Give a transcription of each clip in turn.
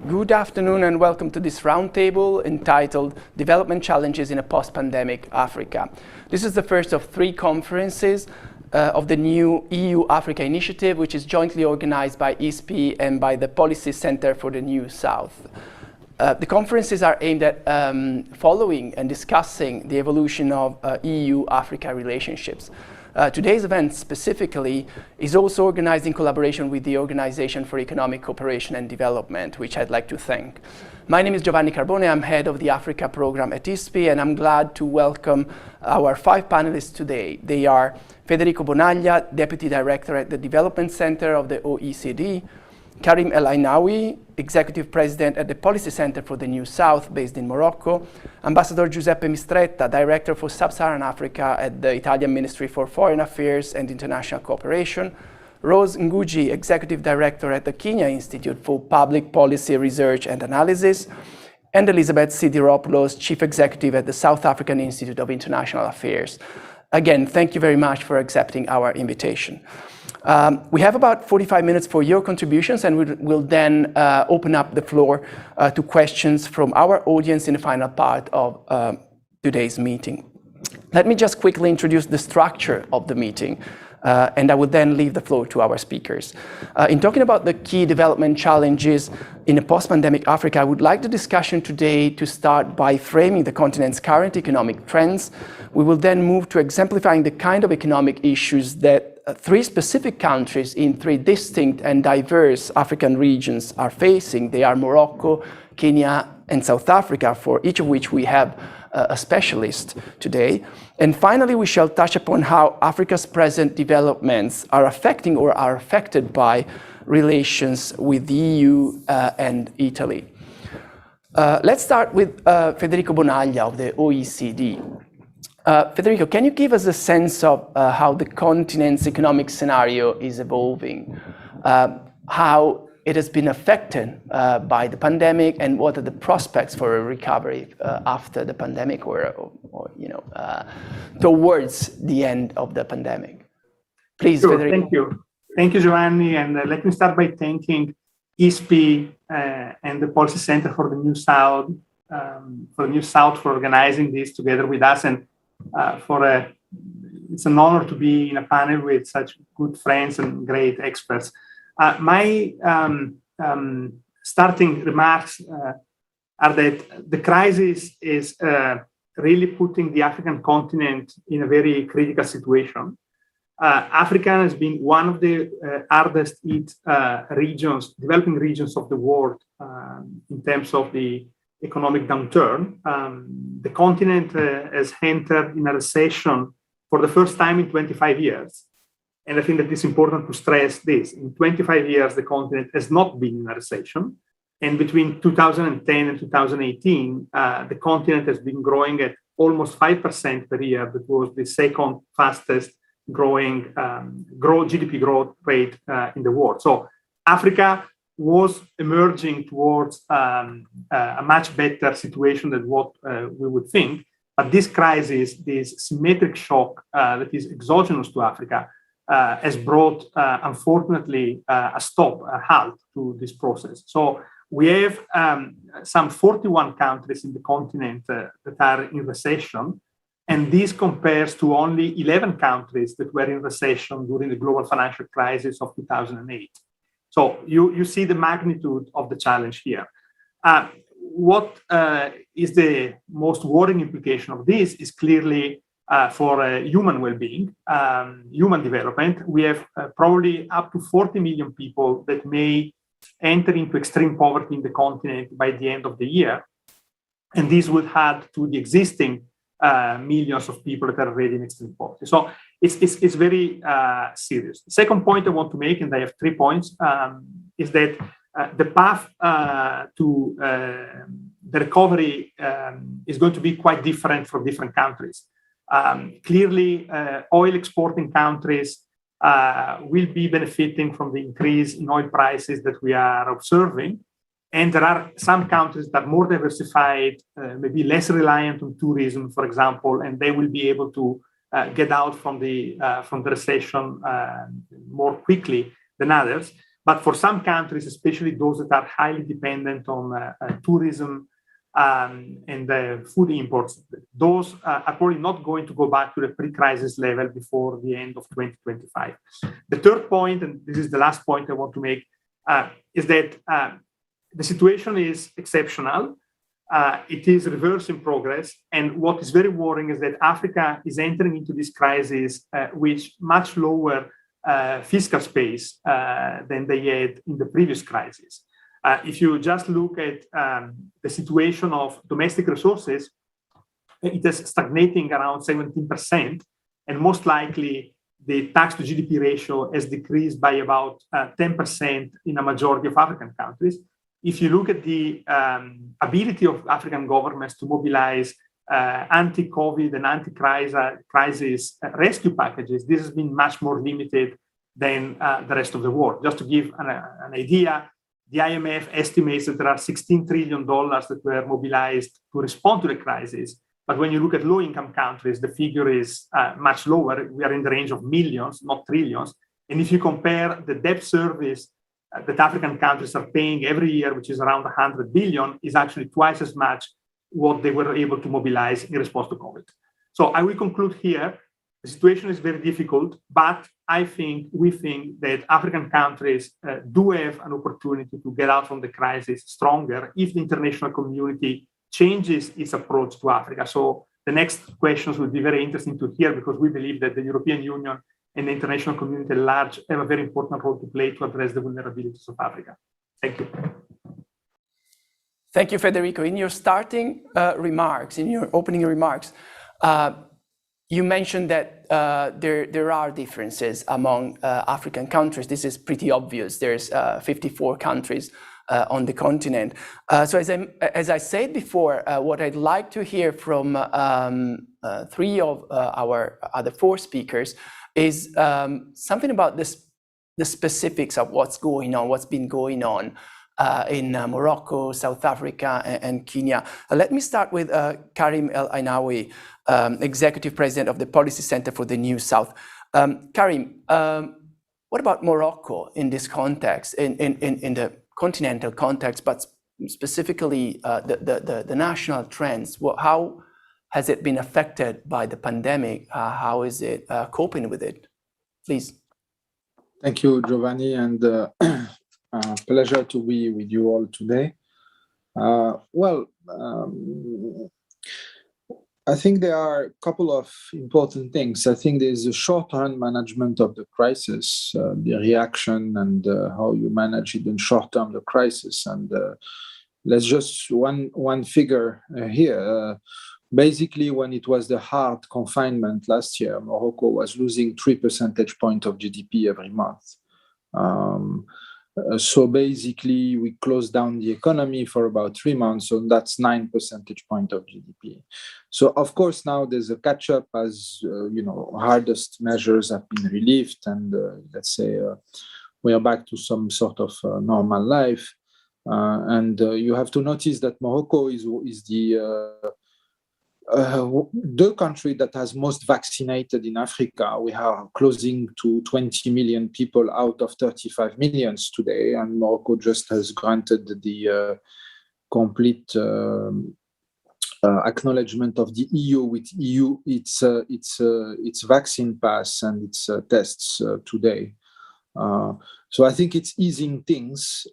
Good afternoon and welcome to this roundtable entitled Development Challenges in a Post-Pandemic Africa. This is the first of three conferences of the new EU-Africa initiative, which is jointly organized by ISPI and by the Policy Center for the New South. The conferences are aimed at following and discussing the evolution of EU-Africa relationships. Today's event specifically is also organized in collaboration with the Organization for Economic Cooperation and Development, which I'd like to thank. My name is Giovanni Carbone. I'm head of the Africa program at ISPI, and I'm glad to welcome our five panelists today. They are Federico Bonaglia, Deputy Director at the Development Center of the OECD, Karim El Ainaoui, Executive President at the Policy Center for the New South, based in Morocco, Ambassador Giuseppe Mistretta, Director for Sub-Saharan Africa at the Italian Ministry for Foreign Affairs and International Cooperation, Rose Ngugi, Executive Director at the Kenya Institute for Public Policy Research and Analysis, and Elizabeth Sidiropoulos, Chief Executive at the South African Institute of International Affairs. Again, thank you very much for accepting our invitation. We have about 45 minutes for your contributions, and we'll then open up the floor to questions from our audience in the final part of today's meeting. Let me just quickly introduce the structure of the meeting, and I will then leave the floor to our speakers. In talking about the key development challenges in a post-pandemic Africa, I would like the discussion today to start by framing the continent's current economic trends. We will then move to exemplifying the kind of economic issues that three specific countries in three distinct and diverse African regions are facing. They are Morocco, Kenya, and South Africa, for each of which we have a specialist today. And finally, we shall touch upon how Africa's present developments are affecting or are affected by relations with the EU and Italy. Let's start with Federico Bonaglia of the OECD. Federico, can you give us a sense of how the continent's economic scenario is evolving, how it has been affected by the pandemic, and what are the prospects for a recovery after the pandemic or towards the end of the pandemic? Please, sure, Federico. Thank you. Thank you, Giovanni. And let me start by thanking ISPI and the Policy Center for the New South, for organizing this together with us, and it's an honor to be in a panel with such good friends and great experts. My starting remarks are that the crisis is really putting the African continent in a very critical situation. Africa has been one of the hardest hit developing regions of the world in terms of the economic downturn. The continent has entered in a recession for the first time in 25 years. And I think that it's important to stress this. In 25 years, the continent has not been in a recession. And between 2010 and 2018, the continent has been growing at almost 5% per year. That was the second fastest growing GDP growth rate in the world. So Africa was emerging towards a much better situation than what we would think. But this crisis, this symmetric shock that is exogenous to Africa, has brought, unfortunately, a halt to this process. So we have some 41 countries in the continent that are in recession. And this compares to only 11 countries that were in recession during the global financial crisis of 2008. So you see the magnitude of the challenge here. What is the most worrying implication of this is clearly for human well-being, human development. We have probably up to 40 million people that may enter into extreme poverty in the continent by the end of the year. And this would add to the existing millions of people that are already in extreme poverty. So it's very serious. The second point I want to make, and I have 3 points, is that the path to the recovery is going to be quite different for different countries. Clearly, oil exporting countries will be benefiting from the increase in oil prices that we are observing. And there are some countries that are more diversified, maybe less reliant on tourism, for example, and they will be able to get out from the recession more quickly than others. But for some countries, especially those that are highly dependent on tourism and food imports, those are probably not going to go back to the pre-crisis level before the end of 2025. The third point, and this is the last point I want to make, is that the situation is exceptional. It is reverse in progress. And what is very worrying is that Africa is entering into this crisis with much lower fiscal space than they had in the previous crisis. If you just look at the situation of domestic resources, it is stagnating around 17%, and most likely the tax to GDP ratio has decreased by about 10% in a majority of African countries. If you look at the ability of African governments to mobilize anti-COVID and anti-crisis rescue packages, this has been much more limited than the rest of the world. Just to give an idea, the IMF estimates that there are $16 trillion that were mobilized to respond to the crisis. But when you look at low-income countries, the figure is much lower. We are in the range of millions, not trillions. And if you compare the debt service that African countries are paying every year, which is around 100 billion, is actually twice as much what they were able to mobilize in response to COVID. So I will conclude here. The situation is very difficult, but we think that African countries do have an opportunity to get out from the crisis stronger if the international community changes its approach to Africa. So the next questions will be very interesting to hear, because we believe that the European Union and the international community at large have a very important role to play to address the vulnerabilities of Africa. Thank you. Thank you, Federico. In your starting remarks, in your opening remarks, you mentioned that there are differences among African countries. This is pretty obvious. There's 54 countries on the continent. So as I said before, what I'd like to hear from three of our other four speakers is something about the specifics of what's going on, what's been going on in Morocco, South Africa, and Kenya. Let me start with Karim El Ainaoui, Executive President of the Policy Center for the New South. Karim, what about Morocco in this context, in the continental context, but specifically the national trends? How has it been affected by the pandemic? How is it coping with it? Please. Thank you, Giovanni, and pleasure to be with you all today. I think there are a couple of important things. I think there's a short-term management of the crisis, the reaction and how you manage it in short-term, the crisis. And let's just one figure here. Basically, when it was the hard confinement last year, Morocco was losing 3 percentage points of GDP every month. So basically, we closed down the economy for about 3 months, so that's 9 percentage points of GDP. So of course, now there's a catch-up as hardest measures have been relieved, and let's say we are back to some sort of normal life. And you have to notice that Morocco is the country that has most vaccinated in Africa. We are closing to 20 million people out of 35 million today, and Morocco just has granted the complete acknowledgement of the EU with its vaccine pass and its tests today. So I think it's easing things.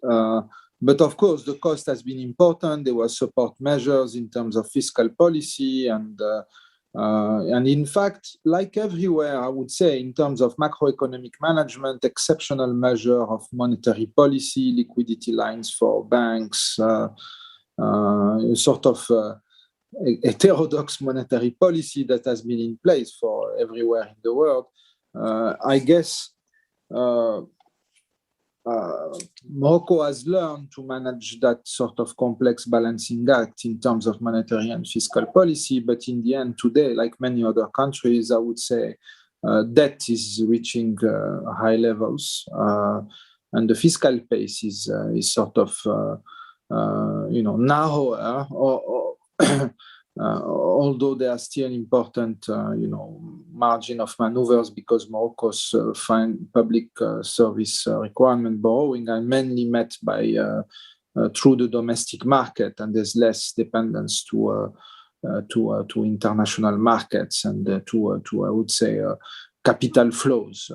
But of course, the cost has been important. There were support measures in terms of fiscal policy, and in fact, like everywhere, I would say, in terms of macroeconomic management, exceptional measure of monetary policy, liquidity lines for banks, sort of heterodox monetary policy that has been in place for everywhere in the world. I guess Morocco has learned to manage that sort of complex balancing act in terms of monetary and fiscal policy. But in the end, today, like many other countries, I would say debt is reaching high levels, and the fiscal pace is sort of narrower. Although there are still important, margin of maneuvers because Morocco's public service requirement borrowing are mainly met by through the domestic market, and there's less dependence to international markets and to I would say capital flows.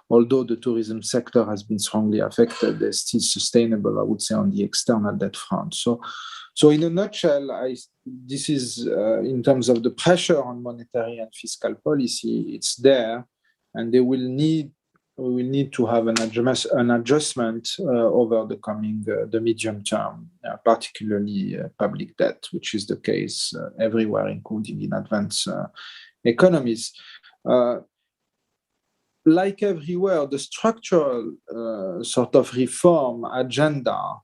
Although the tourism sector has been strongly affected, they're still sustainable, I would say, on the external debt front. So in a nutshell, this is in terms of the pressure on monetary and fiscal policy, it's there, and we will need to have an adjustment over the coming the medium term, particularly public debt, which is the case everywhere, including in advanced economies. Like everywhere, the structural sort of reform agenda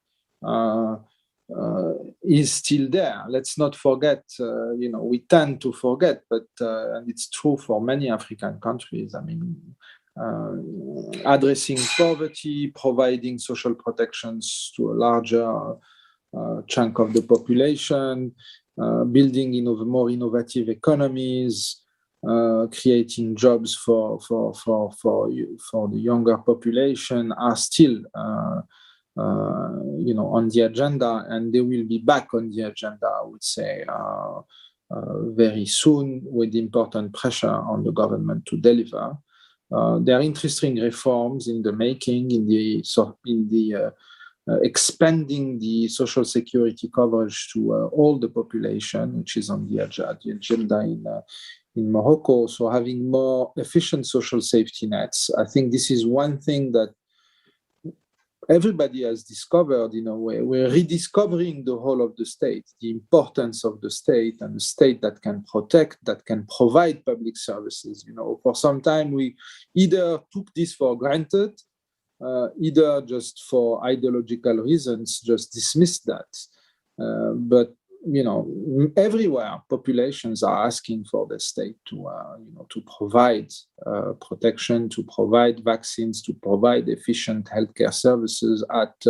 is still there. Let's not forget, we tend to forget, but and it's true for many African countries. I mean, addressing poverty, providing social protections to a larger chunk of the population, building more innovative economies, creating jobs for the younger population are still on the agenda, and they will be back on the agenda, I would say, very soon, with important pressure on the government to deliver. There are interesting reforms in the making, expanding the social security coverage to all the population, which is on the agenda in Morocco. So having more efficient social safety nets. I think this is one thing that everybody has discovered in a way. We're rediscovering the whole of the state, the importance of the state, and the state that can protect, that can provide public services. For some time we either took this for granted, either just for ideological reasons, just dismissed that. But everywhere populations are asking for the state to provide protection, to provide vaccines, to provide efficient healthcare services at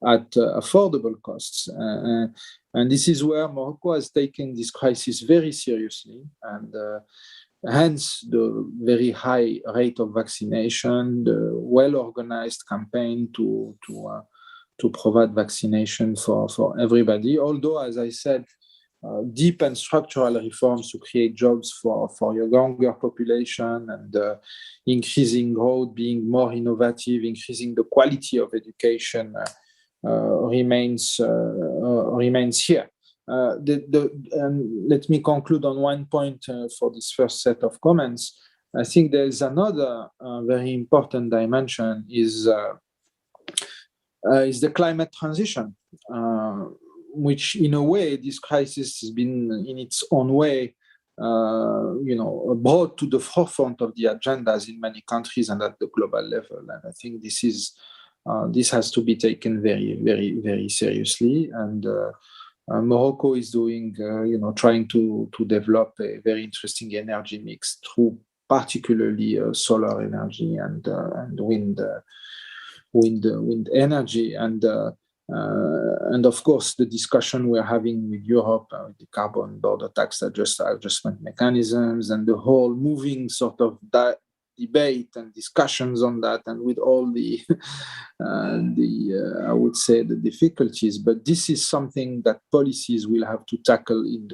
affordable costs. And this is where Morocco has taken this crisis very seriously, and hence the very high rate of vaccination, the well-organized campaign to provide vaccination for everybody. Although, as I said, deep and structural reforms to create jobs for your younger population, and increasing growth, being more innovative, increasing the quality of education remains here. And let me conclude on one point for this first set of comments. I think there is another very important dimension is the climate transition, which in a way this crisis has been in its own way, brought to the forefront of the agendas in many countries and at the global level. And I think this has to be taken very, very, very seriously. And Morocco is doing, trying to develop a very interesting energy mix through particularly solar energy and wind energy, and of course the discussion we're having with Europe, the carbon border tax adjustment mechanisms, and the whole moving sort of debate and discussions on that, and with all the I would say the difficulties. But this is something that policies will have to tackle in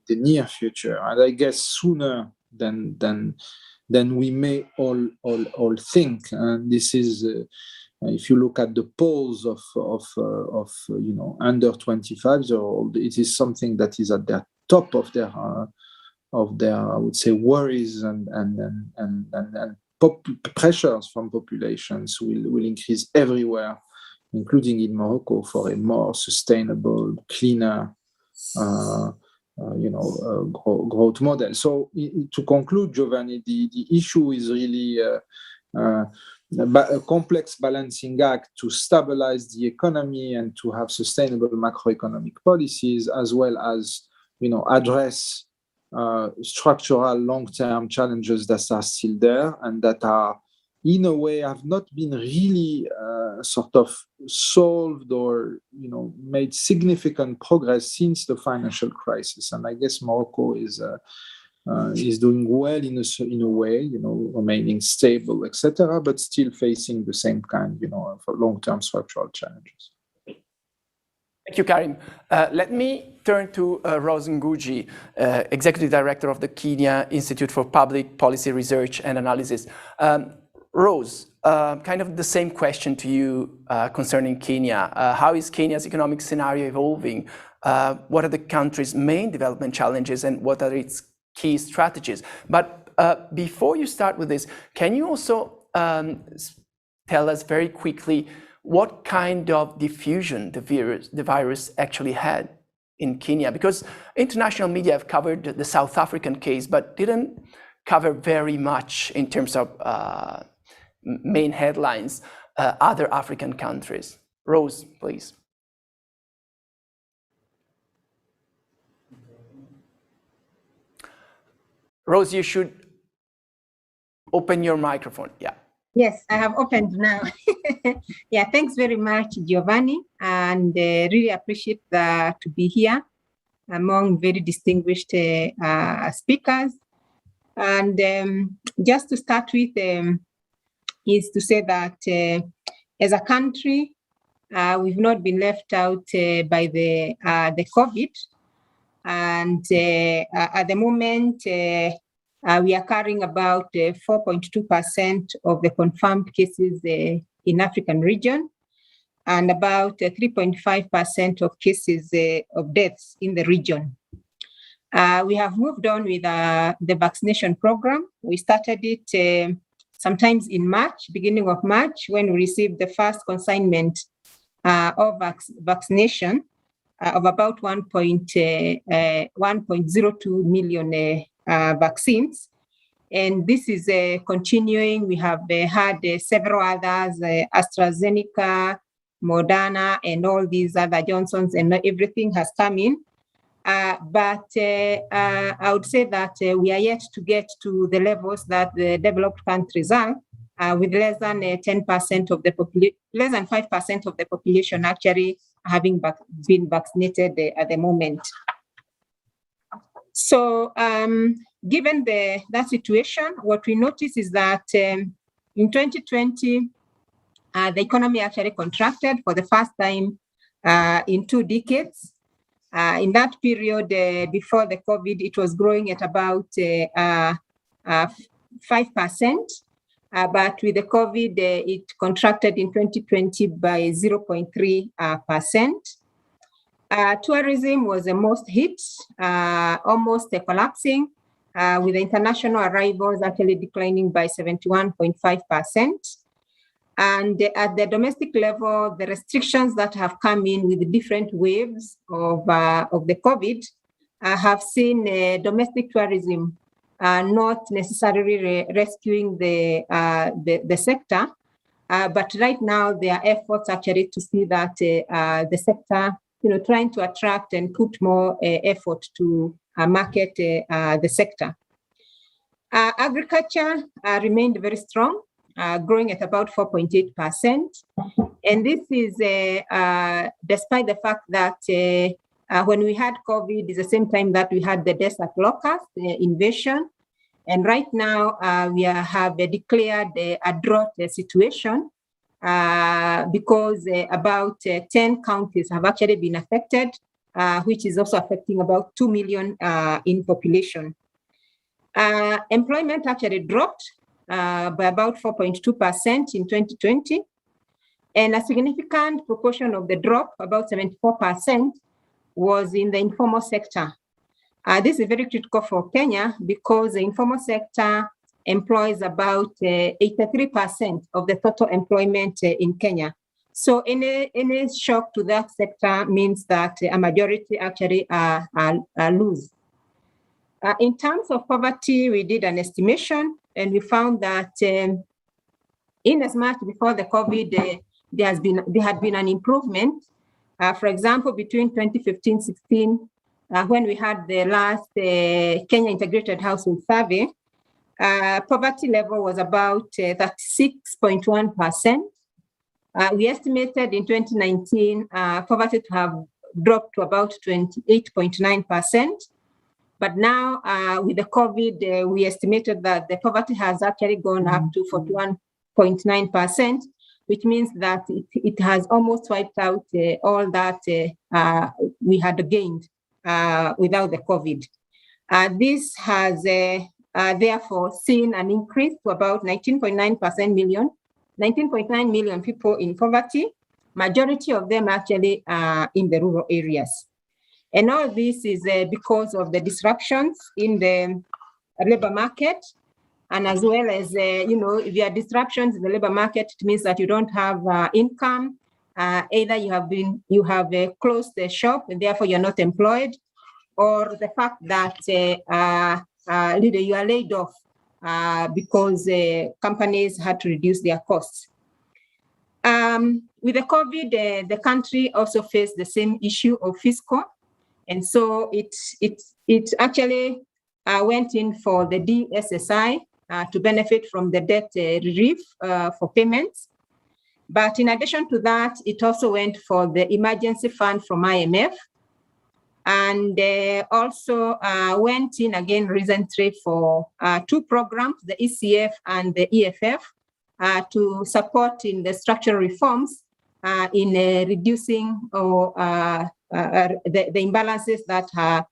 the near future, and I guess sooner than we may all think. And this is, if you look at the polls of under 25-year-old, it is something that is at the top of their I would say worries, and pressures from populations will increase everywhere, including in Morocco, for a more sustainable, cleaner growth model. So to conclude, Giovanni, the issue is really a complex balancing act to stabilize the economy and to have sustainable macroeconomic policies, as well as address structural long-term challenges that are still there and that are in a way, have not been really sort of solved or made significant progress since the financial crisis. And I guess Morocco is doing well in a way, remaining stable, etc., but still facing the same kind, of long-term structural challenges. Thank you, Karim. Let me turn to Rose Ngugi, Executive Director of the Kenya Institute for Public Policy Research and Analysis. Rose, kind of the same question to you concerning Kenya. How is Kenya's economic scenario evolving? What are the country's main development challenges and what are its key strategies? But before you start with this, can you also tell us very quickly what kind of diffusion the virus actually had in Kenya? Because international media have covered the South African case, but didn't cover very much in terms of main headlines, other African countries. Rose, please. Rose, you should open your microphone. Yeah. Yes, I have opened now. Yeah, thanks very much, Giovanni, and really appreciate to be here among very distinguished speakers. And just to start with, is to say that as a country, we've not been left out by the COVID, and at the moment, we are carrying about 4.2% of the confirmed cases in African region, and about 3.5% of cases of deaths in the region. We have moved on with the vaccination program. We started it sometimes in March, beginning of March, when we received the first consignment of vaccination of about 1.02 million vaccines. And this is continuing. We have had several others, AstraZeneca, Moderna, and all these other Johnsons, and everything has come in. But I would say that we are yet to get to the levels that the developed countries are, with less than 10% of the population, less than 5% of the population actually having been vaccinated at the moment. So, given that situation, what we notice is that in 2020, the economy actually contracted for the first time in 2 decades. In that period, before the COVID, it was growing at about 5%. But with the COVID, it contracted in 2020 by 0.3%. Tourism was the most hit, almost collapsing, with the international arrivals actually declining by 71.5%. And at the domestic level, the restrictions that have come in with different waves of the COVID have seen domestic tourism not necessarily rescuing the sector, but right now there are efforts actually to see that the sector, trying to attract and put more effort to market the sector. Agriculture remained very strong, growing at about 4.8%. And this is despite the fact that when we had COVID, it's the same time that we had the desert locust invasion. And right now, we have declared a drought situation because about 10 counties have actually been affected, which is also affecting about 2 million in population. Employment actually dropped by about 4.2% in 2020. And a significant proportion of the drop, about 74%, was in the informal sector. This is very critical for Kenya because the informal sector employs about 83% of the total employment in Kenya. So any shock to that sector means that a majority actually lose. In terms of poverty, we did an estimation and we found that in as much before the COVID, there had been an improvement. For example, between 2015-16, when we had the last Kenya Integrated Household Survey, poverty level was about 36.1%. We estimated in 2019 poverty to have dropped to about 28.9%. But now with the COVID, we estimated that the poverty has actually gone up to 41.9%, which means that it has almost wiped out all that we had gained without the COVID. This has therefore seen an increase to about 19.9 million people in poverty. Majority of them actually are in the rural areas. And all this is because of the disruptions in the labor market, and as well as, if there are disruptions in the labor market, it means that you don't have income. Either you have closed the shop and therefore you're not employed, or the fact that you are laid off because companies had to reduce their costs. With the COVID, the country also faced the same issue of fiscal. And so it actually went in for the DSSI to benefit from the debt relief for payments. But in addition to that, it also went for the emergency fund from IMF, and also went in again recently for two programs, the ECF and the EFF, to support in the structural reforms in reducing the imbalances that are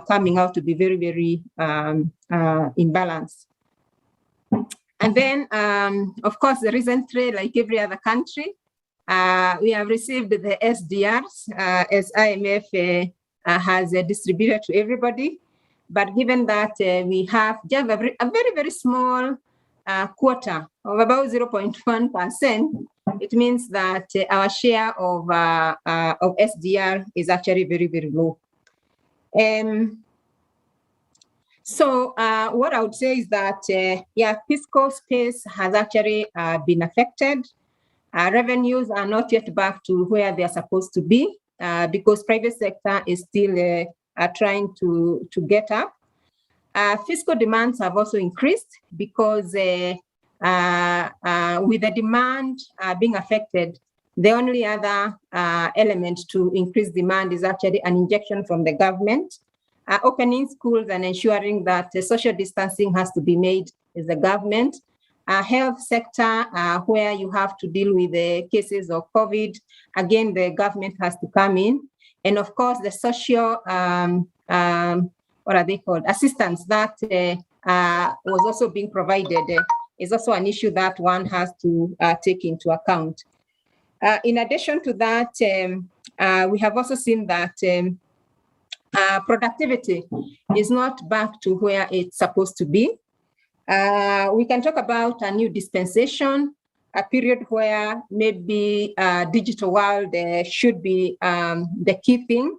coming out to be very, very imbalanced. And then, of course, recently, like every other country, we have received the SDRs as IMF has distributed to everybody. But given that we have just a very, very small quota of about 0.1%, it means that our share of SDR is actually very, very low. So what I would say is that, fiscal space has actually been affected. Revenues are not yet back to where they are supposed to be because private sector is still trying to get up. Fiscal demands have also increased because with the demand being affected, the only other element to increase demand is actually an injection from the government. Opening schools and ensuring that social distancing has to be made is the government. Health sector, where you have to deal with the cases of COVID, again, the government has to come in. And of course, the social, what are they called? Assistance that was also being provided is also an issue that one has to take into account. In addition to that, we have also seen that productivity is not back to where it's supposed to be. We can talk about a new dispensation, a period where maybe digital world should be the key thing,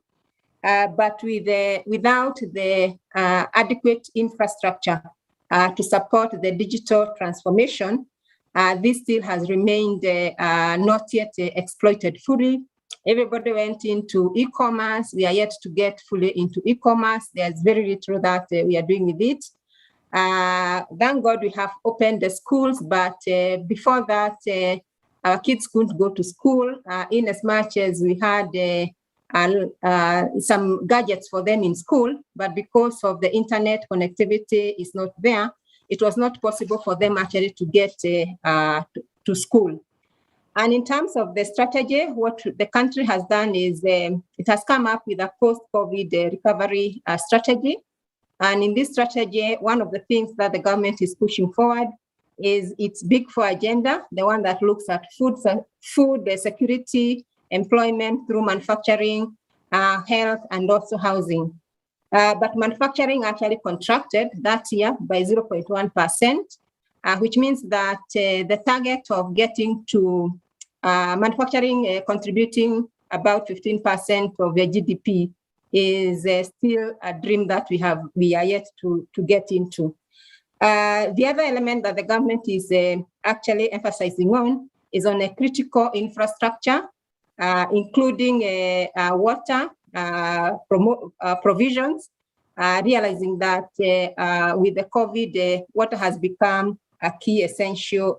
but without the adequate infrastructure to support the digital transformation, this still has remained not yet exploited fully. Everybody went into e-commerce. We are yet to get fully into e-commerce. There's very little that we are doing with it. Thank God we have opened the schools, but before that, our kids couldn't go to school in as much as we had some gadgets for them in school, but because of the internet connectivity is not there, it was not possible for them actually to get to school. And in terms of the strategy, what the country has done is it has come up with a post-COVID recovery strategy. And in this strategy, one of the things that the government is pushing forward is its Big Four agenda, the one that looks at food security, employment through manufacturing, health, and also housing. But manufacturing actually contracted that year by 0.1%, which means that the target of getting to manufacturing contributing about 15% of the GDP is still a dream that we are yet to get into. The other element that the government is actually emphasizing on is on a critical infrastructure, including water provisions, realizing that with the COVID, water has become a key essential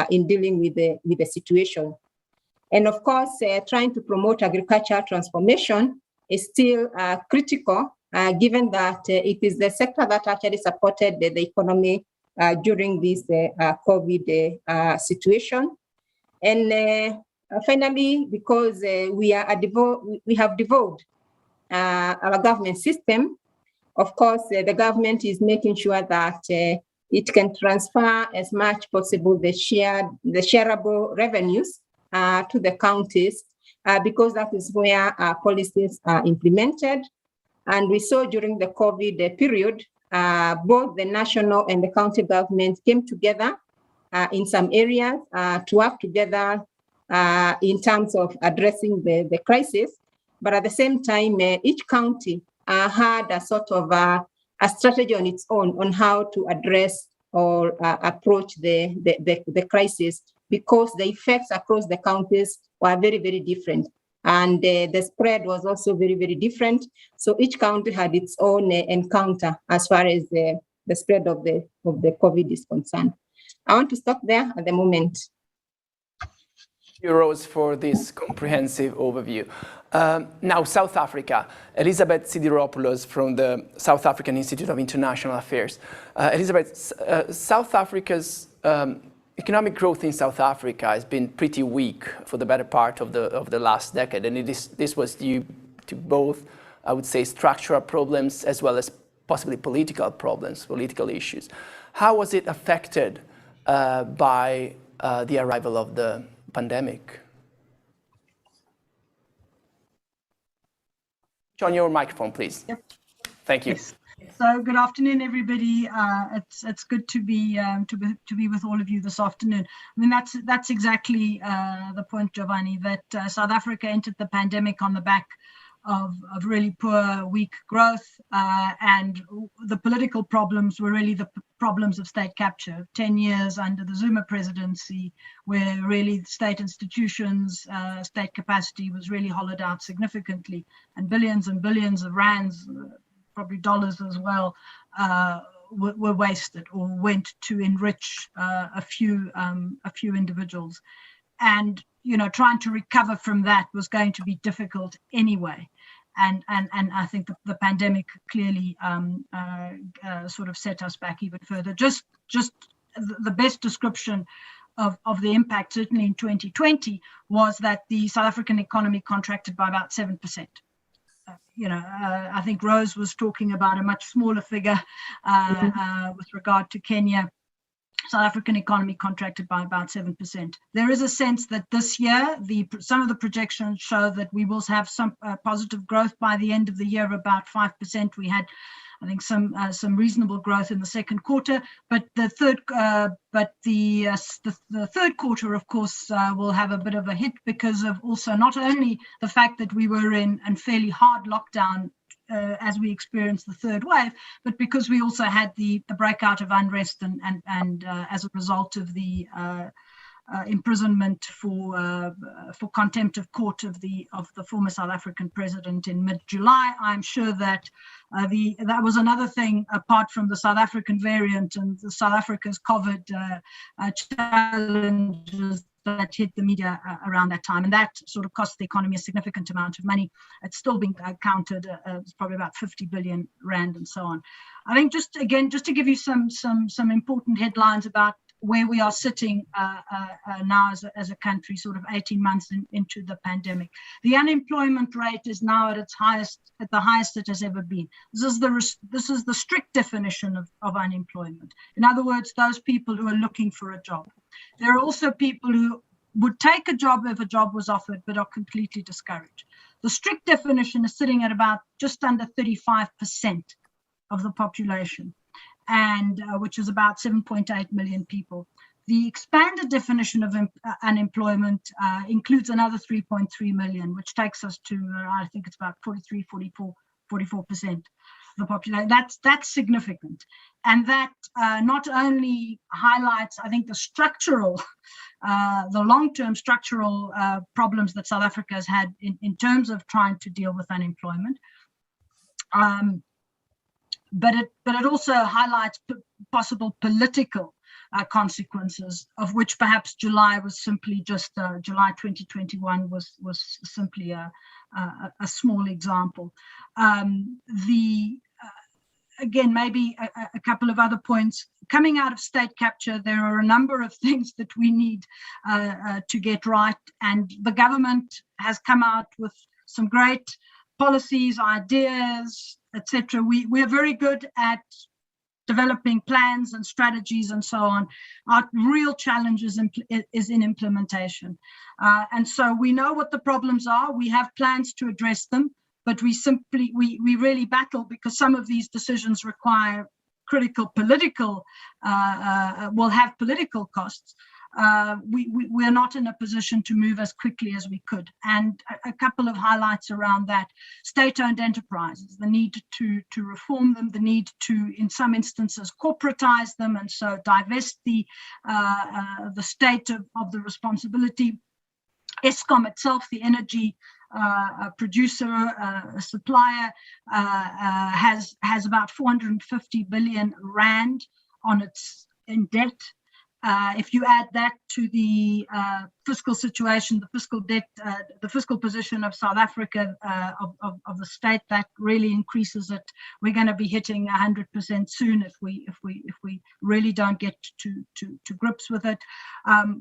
in dealing with the situation. And of course, trying to promote agricultural transformation is still critical, given that it is the sector that actually supported the economy during this COVID situation. And finally, because we have devolved our government system, of course, the government is making sure that it can transfer as much possible the shareable revenues to the counties, because that is where our policies are implemented. And we saw during the COVID period, both the national and the county governments came together in some areas to work together in terms of addressing the crisis. But at the same time, each county had a sort of a strategy on its own on how to address or approach the crisis, because the effects across the counties were very, very different. And the spread was also very, very different. So each county had its own encounter as far as the spread of the COVID is concerned. I want to stop there at the moment. Thank you, Rose, for this comprehensive overview. Now, South Africa. Elizabeth Sidiropoulos from the South African Institute of International Affairs. Elizabeth, South Africa's economic growth in South Africa has been pretty weak for the better part of the last decade, and this was due to both, I would say, structural problems as well as possibly political problems, political issues. How was it affected by the arrival of the pandemic? On your microphone, please. Yep. Thank you. Yes. So good afternoon, everybody. It's good to be with all of you this afternoon. I mean, that's exactly the point, Giovanni, that South Africa entered the pandemic on the back of really poor, weak growth, and the political problems were really the problems of state capture. 10 years under the Zuma presidency, where really state institutions, state capacity was really hollowed out significantly, and billions of rands, probably dollars as well, were wasted or went to enrich a few individuals. And trying to recover from that was going to be difficult anyway. And I think the pandemic clearly sort of set us back even further. Just the best description of the impact, certainly in 2020, was that the South African economy contracted by about 7%. I think Rose was talking about a much smaller figure with regard to Kenya. South African economy contracted by about 7%. There is a sense that this year, some of the projections show that we will have some positive growth by the end of the year, about 5%. We had, I think, some reasonable growth in the second quarter, but the third quarter, of course, will have a bit of a hit because of also not only the fact that we were in a fairly hard lockdown as we experienced the third wave, but because we also had the breakout of unrest and as a result of the imprisonment for contempt of court of the former South African president in mid-July. I'm sure that that was another thing apart from the South African variant and the South Africa's COVID challenges that hit the media around that time, and that sort of cost the economy a significant amount of money. It's still being counted. It's probably about 50 billion rand and so on. I think just to give you some important headlines about where we are sitting now as a country, sort of 18 months into the pandemic. The unemployment rate is now at the highest it has ever been. This is the strict definition of unemployment. In other words, those people who are looking for a job. There are also people who would take a job if a job was offered, but are completely discouraged. The strict definition is sitting at about just under 35% of the population, and which is about 7.8 million people. The expanded definition of unemployment includes another 3.3 million, which takes us to, I think it's about 44% the population. That's significant, and that not only highlights, I think, the long-term structural problems that South Africa has had in terms of trying to deal with unemployment, but it also highlights possible political consequences, of which perhaps July was simply just July 2021 was simply a small example. Again, maybe a couple of other points. Coming out of state capture, there are a number of things that we need to get right, and the government has come out with some great policies, ideas, etc. We're very good at developing plans and strategies and so on. Our real challenge is in implementation. And so we know what the problems are. We have plans to address them, but we really battle because some of these decisions require critical political, will have political costs. We're not in a position to move as quickly as we could. And a couple of highlights around that: state-owned enterprises, the need to reform them, the need to, in some instances, corporatize them, and so divest the state of the responsibility. Eskom itself, the energy producer, supplier, has about 450 billion rand in debt. If you add that to the fiscal situation, the fiscal debt, the fiscal position of South Africa, of the state, that really increases it. We're going to be hitting 100% soon if we really don't get to grips with it.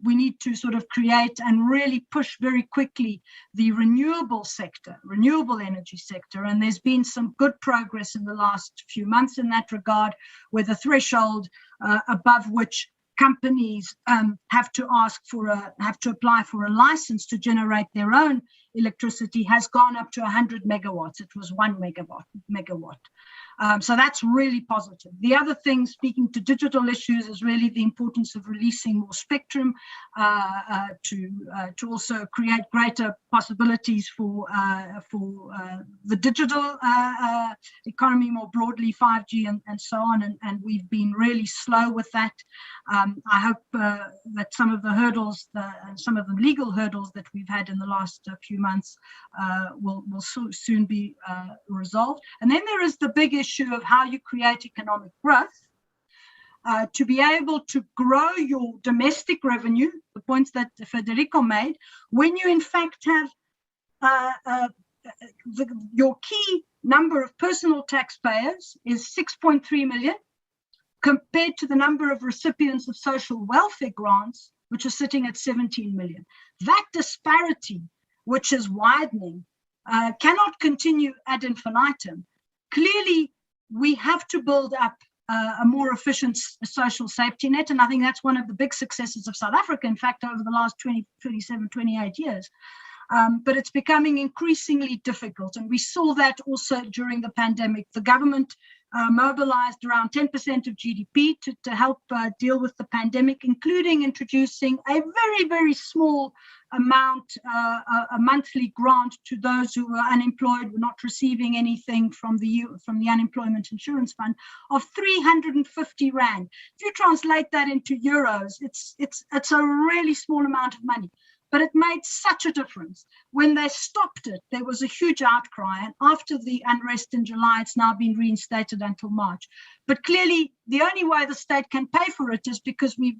We need to sort of create and really push very quickly the renewable energy sector, and there's been some good progress in the last few months in that regard, where the threshold above which companies have to apply for a license to generate their own electricity has gone up to 100 megawatts. It was 1 megawatt. So that's really positive. The other thing, speaking to digital issues, is really the importance of releasing more spectrum to also create greater possibilities for the digital economy more broadly, 5G and so on. And we've been really slow with that. I hope that some of the hurdles, some of the legal hurdles that we've had in the last few months will soon be resolved. And then there is the big issue of how you create economic growth to be able to grow your domestic revenue, the points that Federico made, when you in fact have your key number of personal taxpayers is 6.3 million compared to the number of recipients of social welfare grants, which are sitting at 17 million. That disparity, which is widening, cannot continue ad infinitum. Clearly, we have to build up a more efficient social safety net, and I think that's one of the big successes of South Africa, in fact, over the last 27, 28 years. But it's becoming increasingly difficult, and we saw that also during the pandemic. The government mobilized around 10% of GDP to help deal with the pandemic, including introducing a very, very small amount, a monthly grant to those who were unemployed, were not receiving anything from the Unemployment Insurance Fund, of 350 rand. If you translate that into euros, it's a really small amount of money. But it made such a difference. When they stopped it, there was a huge outcry. And after the unrest in July, it's now been reinstated until March. But clearly, the only way the state can pay for it is because the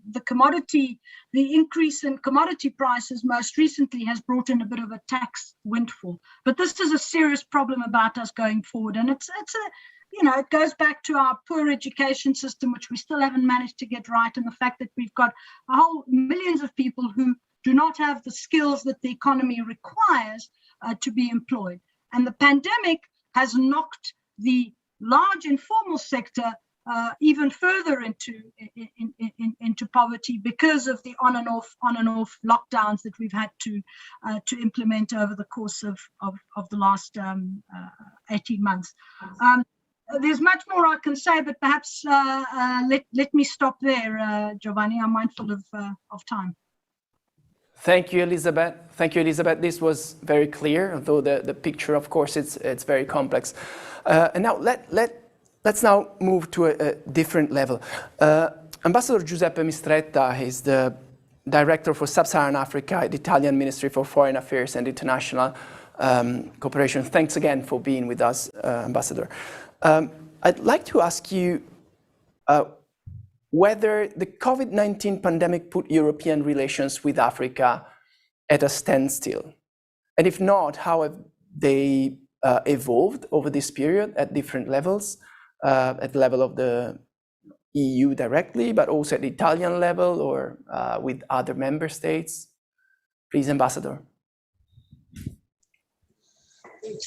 increase in commodity prices most recently has brought in a bit of a tax windfall. But this is a serious problem about us going forward. And it goes back to our poor education system, which we still haven't managed to get right. And the fact that we've got a whole millions of people who do not have the skills that the economy requires to be employed. And the pandemic has knocked the large informal sector even further into poverty because of the on and off lockdowns that we've had to implement over the course of the last 18 months. There's much more I can say, but perhaps let me stop there, Giovanni. I'm mindful of time. Thank you, Elizabeth. This was very clear, although the picture, of course, it's very complex. And now let's now move to a different level. Ambassador Giuseppe Mistretta is the Director for Sub-Saharan Africa at the Italian Ministry for Foreign Affairs and International Cooperation. Thanks again for being with us, Ambassador. I'd like to ask you whether the COVID-19 pandemic put European relations with Africa at a standstill. And if not, how have they evolved over this period at different levels, at the level of the EU directly, but also at the Italian level or with other member states? Please, Ambassador.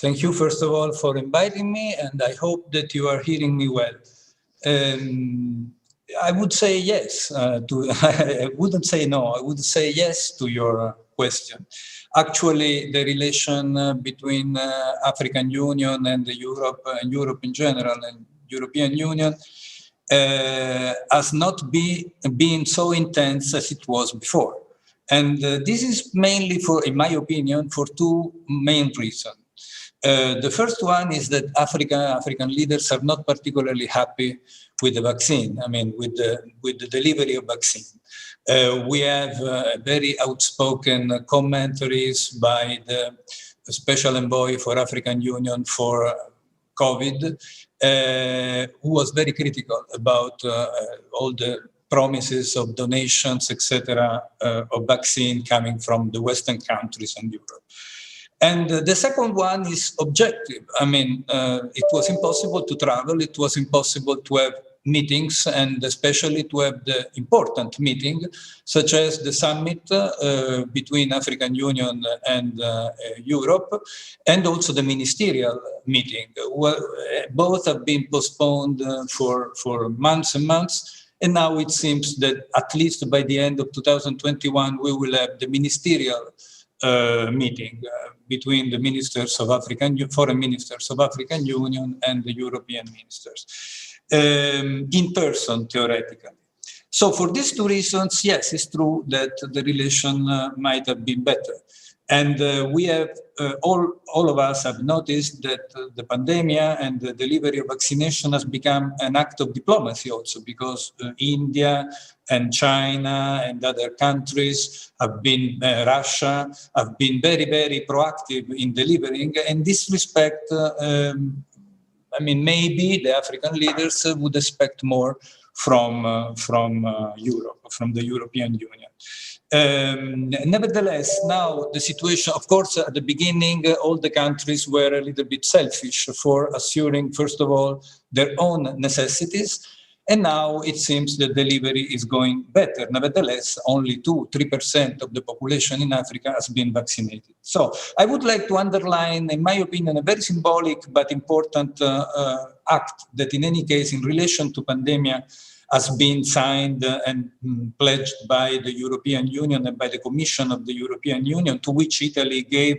Thank you, first of all, for inviting me, and I hope that you are hearing me well. I would say yes. I wouldn't say no. I would say yes to your question. Actually, the relation between African Union and Europe, and Europe in general, and European Union has not been so intense as it was before. And this is mainly in my opinion, for two main reasons. The first one is that African leaders are not particularly happy with the vaccine. I mean, with the delivery of vaccine. We have very outspoken commentaries by the Special Envoy for African Union for COVID, who was very critical about all the promises of donations, etc., of vaccine coming from the Western countries and Europe. And the second one is objective. I mean, it was impossible to travel. It was impossible to have meetings, and especially to have the important meeting, such as the summit between African Union and Europe, and also the ministerial meeting. Well, both have been postponed for months and months. And now it seems that at least by the end of 2021, we will have the ministerial meeting between the ministers of foreign ministers of African Union and the European ministers, in person, theoretically. So for these two reasons, yes, it's true that the relation might have been better. And we have, all of us have noticed that the pandemic and the delivery of vaccination has become an act of diplomacy also, because India and China and other countries have been, Russia, have been very, very proactive in delivering. In this respect, I mean, maybe the African leaders would expect more from Europe, from the European Union. Nevertheless, now the situation, of course, at the beginning, all the countries were a little bit selfish for assuring, first of all, their own necessities. And now it seems the delivery is going better. Nevertheless, only 2-3% of the population in Africa has been vaccinated. So I would like to underline, in my opinion, a very symbolic but important act that in any case, in relation to pandemic, has been signed and pledged by the European Union and by the Commission of the European Union, to which Italy gave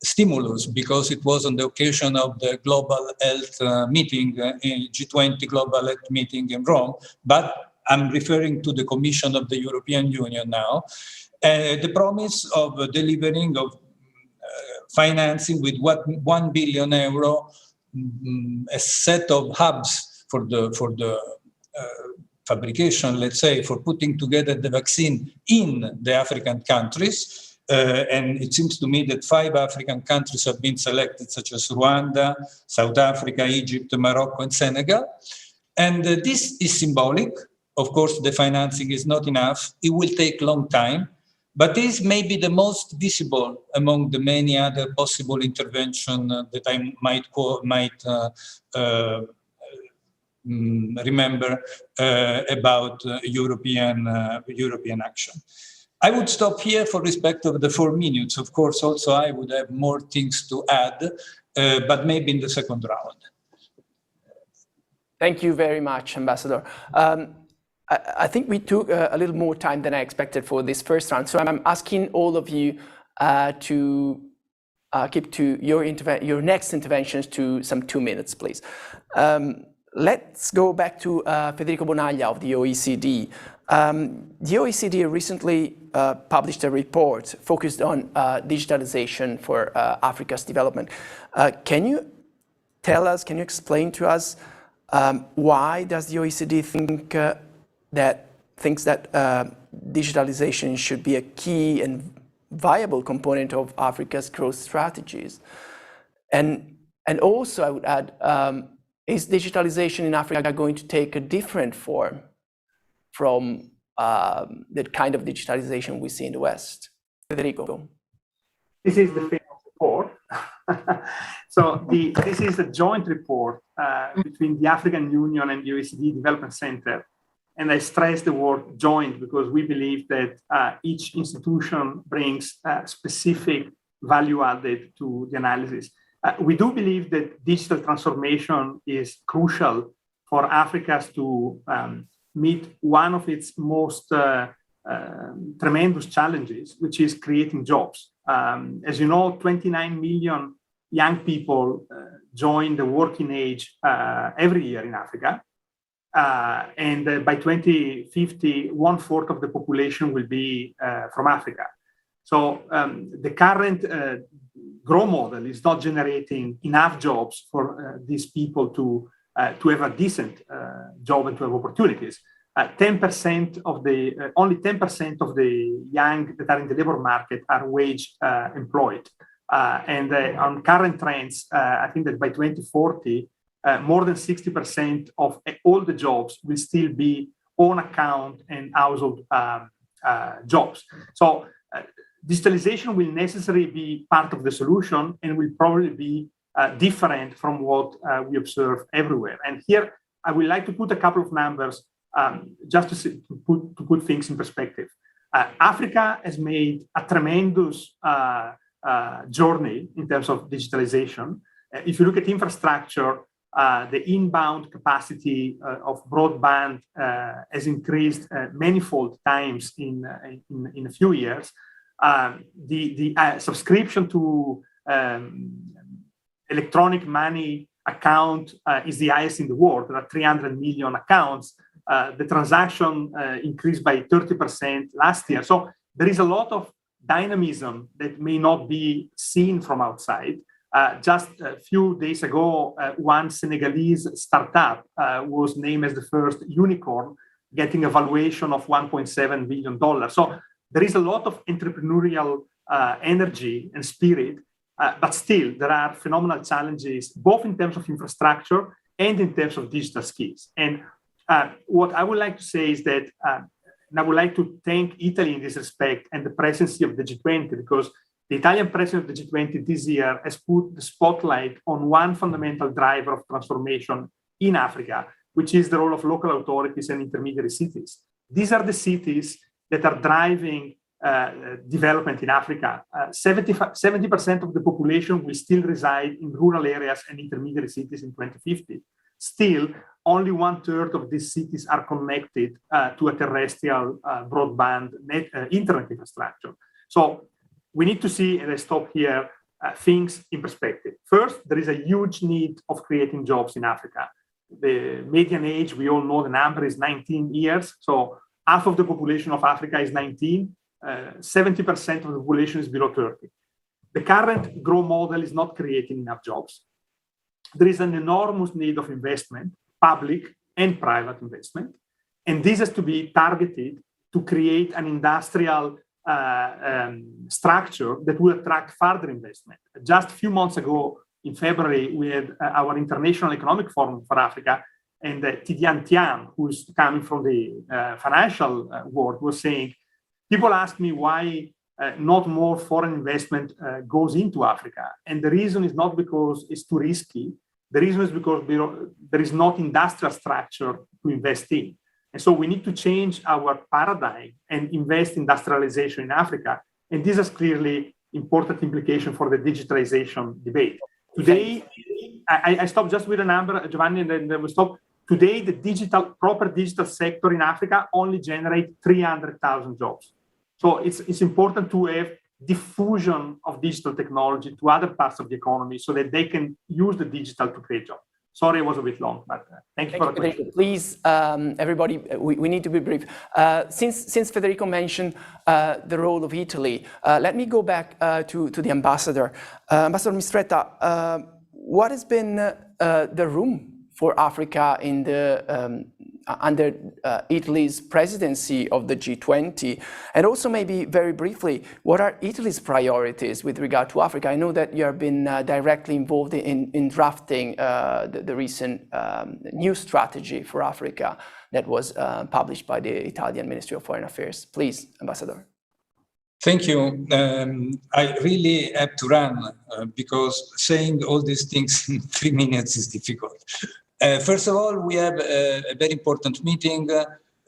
stimulus because it was on the occasion of the Global Health meeting, G20 Global Health meeting in Rome. But I'm referring to the Commission of the European Union now. The promise of delivering of financing with 1 billion euro, a set of hubs for the fabrication, let's say, for putting together the vaccine in the African countries. And it seems to me that 5 African countries have been selected, such as Rwanda, South Africa, Egypt, Morocco, and Senegal. And this is symbolic. Of course, the financing is not enough. It will take a long time. But this may be the most visible among the many other possible interventions that I might remember about European action. I would stop here for respect of the 4 minutes. Of course, also I would have more things to add, but maybe in the second round. Thank you very much, Ambassador. I think we took a little more time than I expected for this first round. So I'm asking all of you to keep to your next interventions to some 2 minutes, please. Let's go back to Federico Bonaglia of the OECD. The OECD recently published a report focused on digitalization for Africa's development. Can you tell us, can you explain to us why does the OECD think that digitalization should be a key and viable component of Africa's growth strategies? And also I would add, Is digitalization in Africa going to take a different form from the kind of digitalization we see in the West? Federico. This is the famous report. So this is a joint report between the African Union and the Oecd Development Center. And I stress the word joint because we believe that each institution brings specific value added to the analysis. We do believe that digital transformation is crucial for Africa to meet one of its most tremendous challenges, which is creating jobs. As you know, 29 million young people join the working age every year in Africa. And by 2050, 1/4 of the population will be from Africa. So the current growth model is not generating enough jobs for these people to have a decent job and to have opportunities. 10% of only 10% of the young that are in the labor market are wage employed. And on current trends, I think that by 2040, more than 60% of all the jobs will still be own account and household jobs. So digitalization will necessarily be part of the solution and will probably be different from what we observe everywhere. And here, I would like to put a couple of numbers just to put things in perspective. Africa has made a tremendous journey in terms of digitalization. If you look at infrastructure, the inbound capacity of broadband has increased manifold times in a few years. The subscription to electronic money account is the highest in the world. There are 300 million accounts. The transaction increased by 30% last year. So there is a lot of dynamism that may not be seen from outside. Just a few days ago, one Senegalese startup was named as the first unicorn, getting a valuation of $1.7 billion. So there is a lot of entrepreneurial energy and spirit, but still there are phenomenal challenges, both in terms of infrastructure and in terms of digital skills. And what I would like to say is that, and I would like to thank Italy in this respect and the presidency of the G20, because the Italian president of the G20 this year has put the spotlight on one fundamental driver of transformation in Africa, which is the role of local authorities and intermediary cities. These are the cities that are driving development in Africa. 70% of the population will still reside in rural areas and intermediary cities in 2050. Still, only 1/3 of these cities are connected to a terrestrial broadband internet infrastructure. So we need to see, and I stop here, things in perspective. First, there is a huge need of creating jobs in Africa. The median age, we all know the number, is 19 years. So half of the population of Africa is 19. 70% of the population is below 30. The current growth model is not creating enough jobs. There is an enormous need of investment, public and private investment. And this has to be targeted to create an industrial structure that will attract further investment. Just a few months ago, in February, we had our International Economic Forum for Africa, and Tidiane Thiam, who's coming from the financial world, was saying, people ask me why not more foreign investment goes into Africa. And the reason is not because it's too risky. The reason is because there is not industrial structure to invest in. And so we need to change our paradigm and invest in industrialization in Africa. And this has clearly important implication for the digitalization debate. Today, I stop just with a number, Giovanni, and then we'll stop. Today, the proper digital sector in Africa only generates 300,000 jobs. So it's important to have diffusion of digital technology to other parts of the economy so that they can use the digital to create jobs. Sorry, it was a bit long, but thank you for the question. Please, everybody, we need to be brief. Since Federico mentioned the role of Italy, let me go back to the ambassador. Ambassador Mistretta, what has been the room for Africa in the under Italy's presidency of the G20? And also maybe very briefly, what are Italy's priorities with regard to Africa? I know that you have been directly involved in drafting the recent new strategy for Africa that was published by the Italian Ministry of Foreign Affairs. Please, Ambassador. Thank you. I really have to run because saying all these things in 3 minutes is difficult. First of all, we have a very important meeting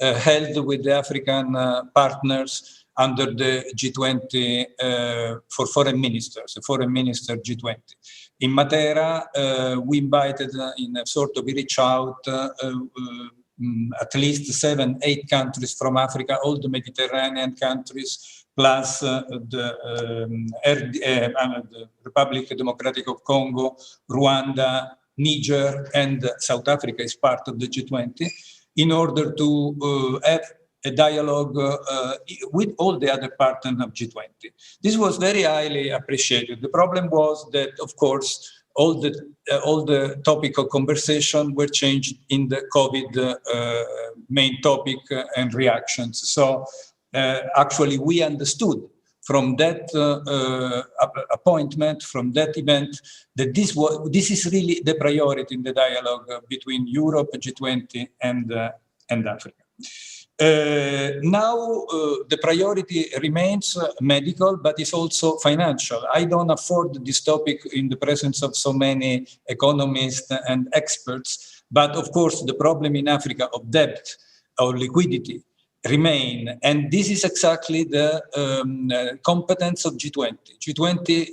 held with the African partners under the G20 for foreign ministers, the foreign minister G20. In Matera, we invited in a sort of reach out at least 7-8 countries from Africa, all the Mediterranean countries, plus the Republic Democratic of Congo, Rwanda, Niger, and South Africa is part of the G20, in order to have a dialogue with all the other partners of G20. This was very highly appreciated. The problem was that, of course, all the topic of conversation were changed in the COVID main topic and reactions. So actually we understood from that appointment, from that event, that this is really the priority in the dialogue between Europe, G20, and Africa. Now the priority remains medical, but it's also financial. I don't afford this topic in the presence of so many economists and experts, but of course the problem in Africa of debt or liquidity remain, and this is exactly the competence of G20. G20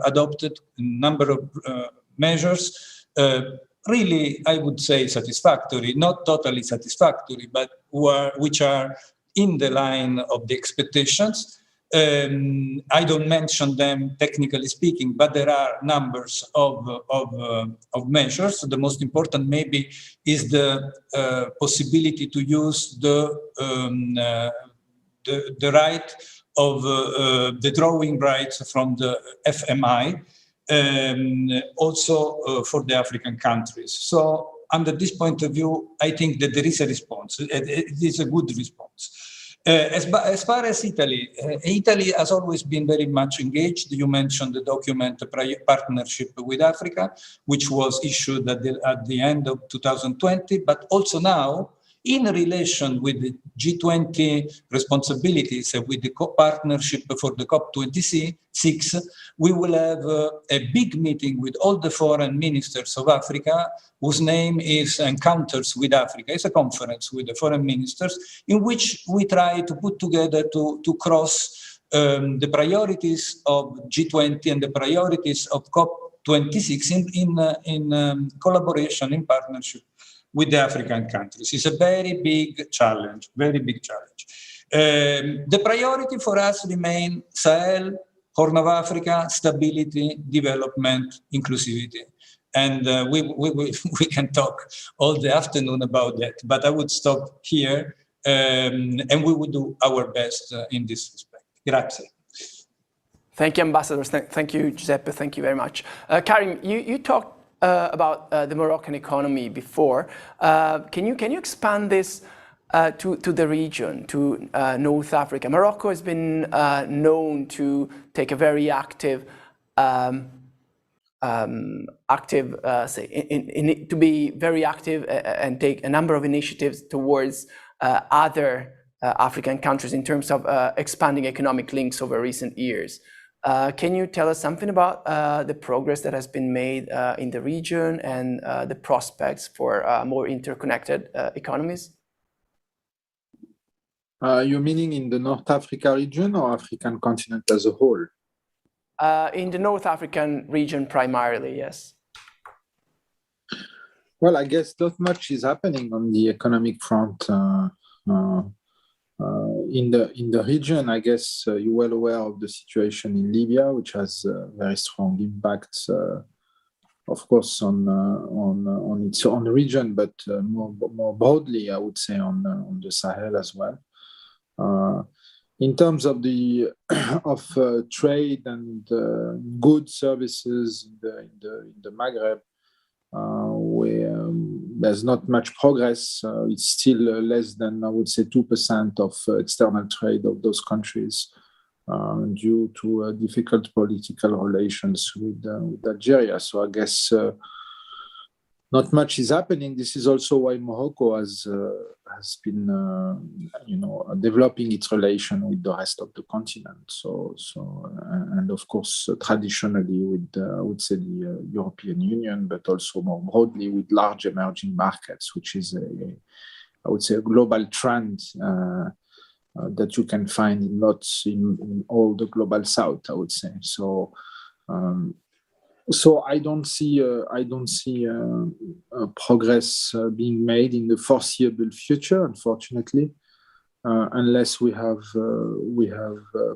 adopted a number of measures, really, I would say satisfactory, not totally satisfactory, but which are in the line of the expectations. I don't mention them technically speaking, but there are numbers of measures. The most important maybe is the possibility to use the right of the drawing rights from the FMI, also for the African countries. So under this point of view, I think that there is a response. It is a good response. As far as Italy, Italy has always been very much engaged. You mentioned the document Partnership with Africa, which was issued at the end of 2020, but also now, in relation with the G20 responsibilities with the partnership for the COP26, we will have a big meeting with all the foreign ministers of Africa, whose name is Encounters with Africa. It's a conference with the foreign ministers in which we try to put together to cross the priorities of G20 and the priorities of COP26 in collaboration, in partnership with the African countries. It's a very big challenge, very big challenge. The priority for us remain Sahel, Horn of Africa, stability, development, inclusivity. And we can talk all the afternoon about that, but I would stop here and we will do our best in this respect. Grazie. Thank you, ambassadors. Thank you, Giuseppe. Thank you very much. Karim, you talked about the Moroccan economy before. Can you expand this to the region, to North Africa? Morocco has been known to take a very active, to be very active and take a number of initiatives towards other African countries in terms of expanding economic links over recent years. Can you tell us something about the progress that has been made in the region and the prospects for more interconnected economies? You're meaning in the North Africa region or African continent as a whole? In the North African region primarily, yes. Well, I guess not much is happening on the economic front in the region. I guess you're well aware of the situation in Libya, which has very strong impacts, of course, on the region, but more broadly, I would say on the Sahel as well. In terms of the trade and goods services in the Maghreb, there's not much progress. It's still less than, I would say, 2% of external trade of those countries due to difficult political relations with Algeria. So I guess not much is happening. This is also why Morocco has been, developing its relation with the rest of the continent. And of course, traditionally with, I would say, the European Union, but also more broadly with large emerging markets, which is I would say, a global trend that you can find in all the global South, I would say. So I don't see progress being made in the foreseeable future, unfortunately, unless we have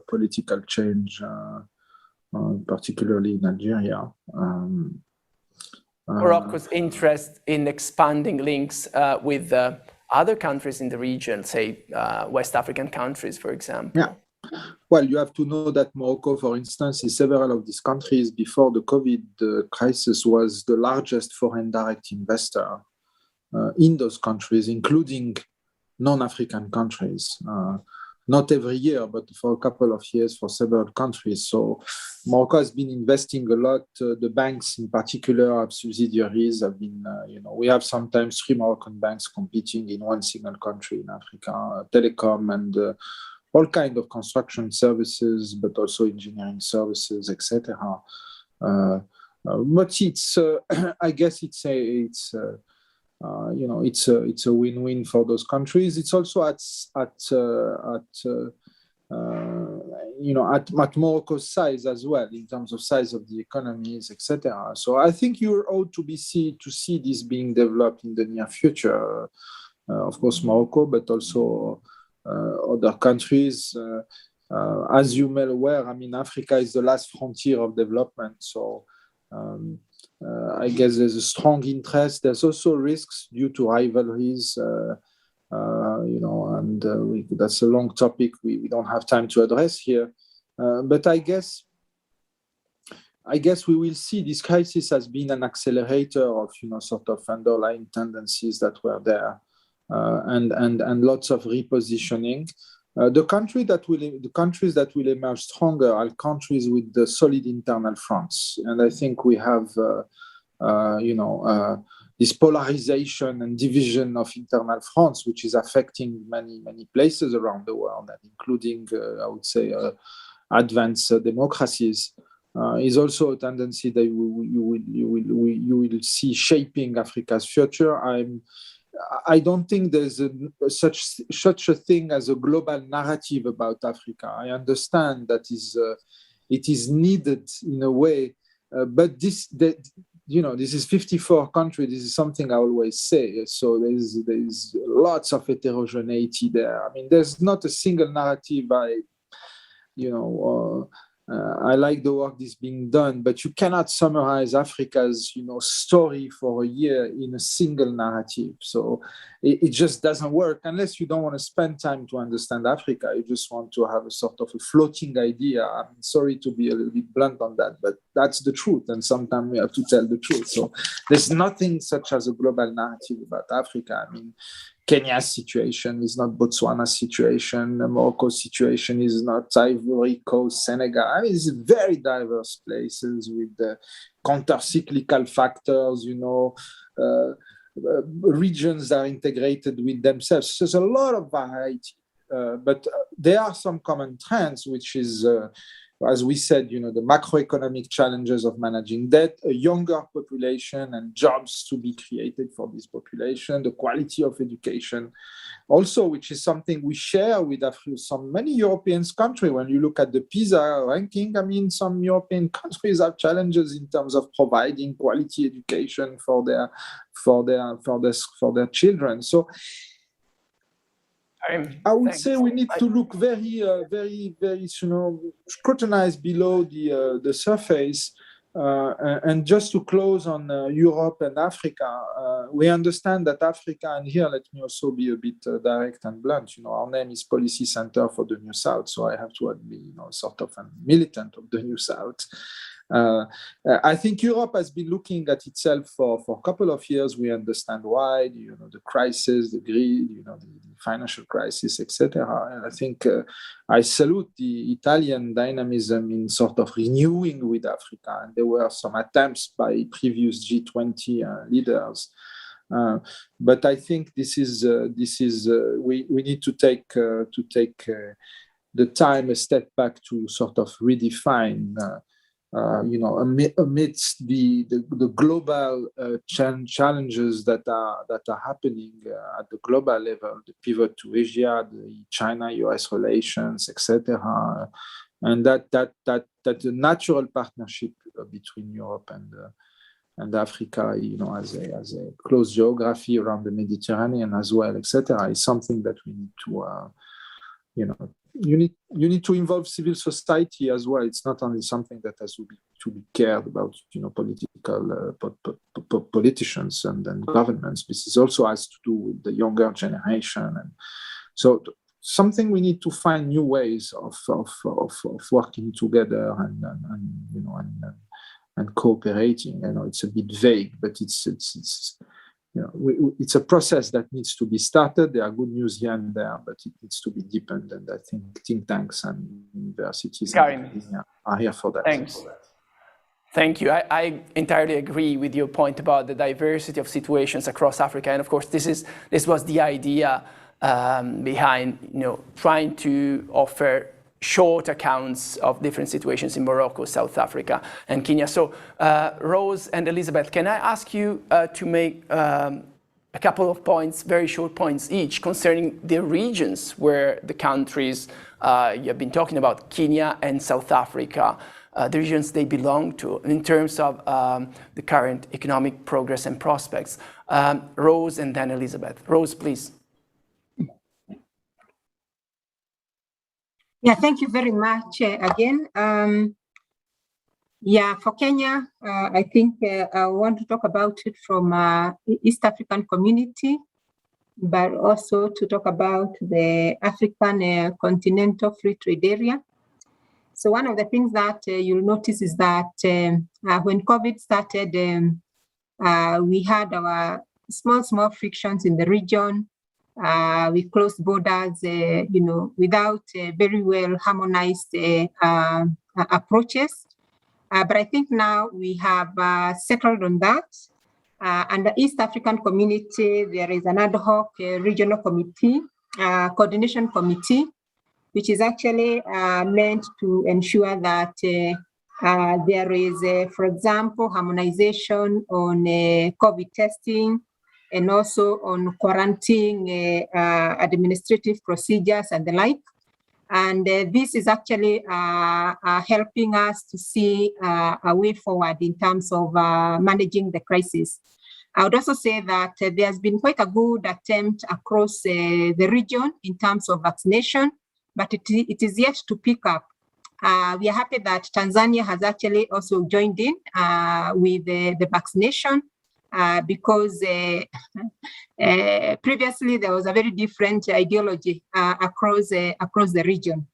political change, particularly in Algeria. Morocco's interest in expanding links with other countries in the region, say West African countries, for example. Yeah. Well, you have to know that Morocco, for instance, in several of these countries before the COVID crisis was the largest foreign direct investor in those countries, including non-African countries. Not every year, but for a couple of years for several countries. So Morocco has been investing a lot. The banks in particular have subsidiaries, have been, we have sometimes 3 Moroccan banks competing in one single country in Africa, telecom and all kinds of construction services, but also engineering services, etc. But it's, I guess it's a win-win for those countries. It's also at Morocco's size as well, in terms of size of the economies, etc. So I think you ought to see this being developed in the near future. Of course, Morocco, but also other countries. As you may aware, I mean, Africa is the last frontier of development. So I guess there's a strong interest. There's also risks due to rivalries, that's a long topic we don't have time to address here. But I guess we will see this crisis has been an accelerator of, sort of underlying tendencies that were there, and lots of repositioning. The countries that will emerge stronger are countries with the solid internal fronts, and I think we have, this polarization and division of internal fronts, which is affecting many places around the world, and including, I would say, advanced democracies, is also a tendency that you will see shaping Africa's future. I don't think there's such a thing as a global narrative about Africa. I understand that it is needed in a way, but this is 54 countries. This is something I always say. So there's lots of heterogeneity there. I mean, there's not a single narrative. I like the work that's being done, but you cannot summarize Africa's, story for a year in a single narrative. So it just doesn't work unless you don't want to spend time to understand Africa. You just want to have a sort of a floating idea. I'm sorry to be a little bit blunt on that, but that's the truth. And sometimes we have to tell the truth. So there's nothing such as a global narrative about Africa. I mean, Kenya's situation is not Botswana's situation. Morocco's situation is not Ivory Coast, Senegal. I mean, it's very diverse places with counter-cyclical factors, regions that are integrated with themselves. So there's a lot of variety, but there are some common trends, which is, as we said, the macroeconomic challenges of managing debt, a younger population and jobs to be created for this population, the quality of education, also, which is something we share with many European countries. When you look at the PISA ranking, I mean, some European countries have challenges in terms of providing quality education for their children. So I would say we need to look very, very, scrutinize below the surface. And just to close on Europe and Africa, we understand that Africa, and here let me also be a bit direct and blunt. Our name is Policy Center for the New South, so I have to be, sort of a militant of the New South. I think Europe has been looking at itself for a couple of years. We understand why, the crisis, the greed, the financial crisis, etc. And I think I salute the Italian dynamism in sort of renewing with Africa. And there were some attempts by previous G20 leaders. But I think this is we need to take the time a step back to sort of redefine. Amidst the global challenges that are happening at the global level, the pivot to Asia, the China-US relations, etc., and that the natural partnership between Europe and Africa, as a close geography around the Mediterranean as well, etc., is something that we need to, you need to involve civil society as well. It's not only something that has to be cared about, politicians and governments. This is also has to do with the younger generation, and so something we need to find new ways of working together and cooperating. I know it's a bit vague, but it's it's a process that needs to be started. There are good news here and there, but it needs to be deepened. And I think think tanks and universities are here for that. Thanks. Thank you. I entirely agree with your point about the diversity of situations across Africa. And of course, this was the idea behind trying to offer short accounts of different situations in Morocco, South Africa, and Kenya. So Rose and Elizabeth, can I ask you to make a couple of points, very short points each, concerning the regions where the countries you have been talking about, Kenya and South Africa, the regions they belong to in terms of the current economic progress and prospects. Rose and then Elizabeth. Rose, please. Yeah, thank you very much again. For Kenya, I think I want to talk about it from East African community, but also to talk about the African continental free trade area. So one of the things that you'll notice is that when COVID started, we had our small frictions in the region. We closed borders, without very well harmonized approaches. But I think now we have settled on that. Under East African community, there is an ad hoc regional committee, coordination committee, which is actually meant to ensure that there is, for example, harmonization on COVID testing, and also on quarantine administrative procedures and the like. And this is actually helping us to see a way forward in terms of managing the crisis. I would also say that there's been quite a good attempt across the region in terms of vaccination, but it is yet to pick up. We are happy that Tanzania has actually also joined in with the vaccination. Because previously there was a very different ideology across the region.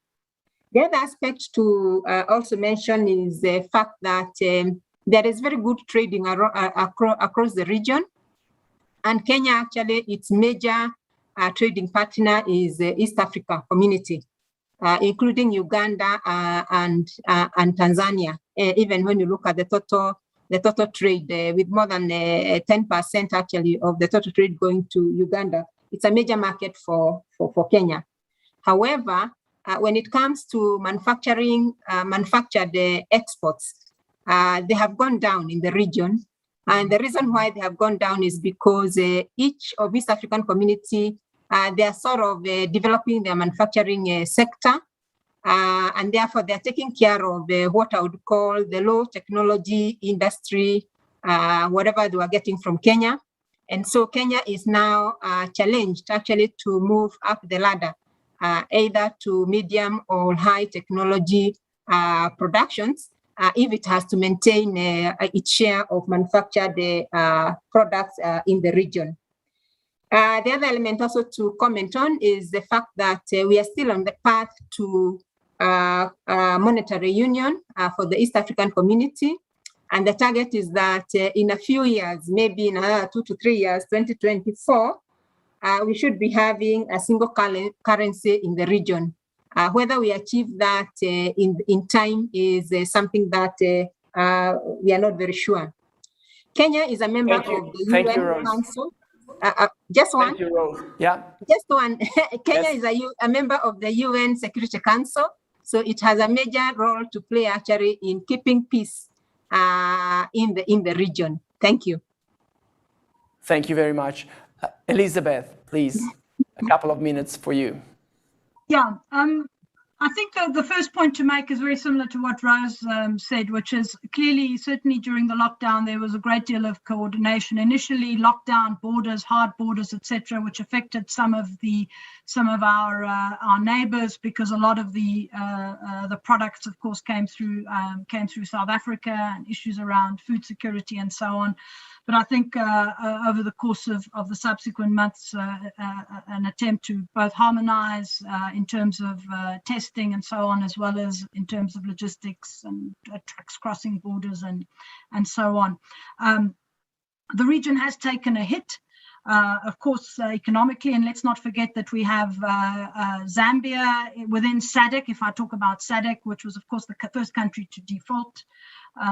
The other aspect to also mention is the fact that there is very good trading across the region, and Kenya actually its major trading partner is East Africa community, including Uganda and Tanzania. Even when you look at the total trade, with more than 10% actually of the total trade going to Uganda. It's a major market for Kenya. However, when it comes to manufactured exports, they have gone down in the region. And the reason why they have gone down is because each of East African community, they are sort of developing their manufacturing sector. And therefore, they're taking care of what I would call the low technology industry, whatever they are getting from Kenya. And so Kenya is now challenged actually to move up the ladder, either to medium or high technology productions, if it has to maintain its share of manufactured products in the region. The other element also to comment on is the fact that we are still on the path to monetary union for the East African community. And the target is that in a few years, maybe in another 2 to 3 years, 2024, we should be having a single currency in the region. Whether we achieve that in time is something that we are not very sure. Kenya is a member of the UN Council. Just one. Thank you, Rose. Yeah. Just one. Kenya is a member of the UN Security Council, so it has a major role to play actually in keeping peace in the region. Thank you. Thank you very much. Elizabeth, please, a couple of minutes for you. Yeah, I think the first point to make is very similar to what Rose said, which is clearly, certainly during the lockdown, there was a great deal of coordination. Initially, lockdown, borders, hard borders, etc., which affected some of our neighbours, because a lot of the products, of course, came through South Africa, and issues around food security and so on. But I think over the course of the subsequent months, an attempt to both harmonise in terms of testing and so on, as well as in terms of logistics and trucks crossing borders and so on. The region has taken a hit, of course, economically, and let's not forget that we have Zambia within SADC. If I talk about SADC, which was, of course, the first country to default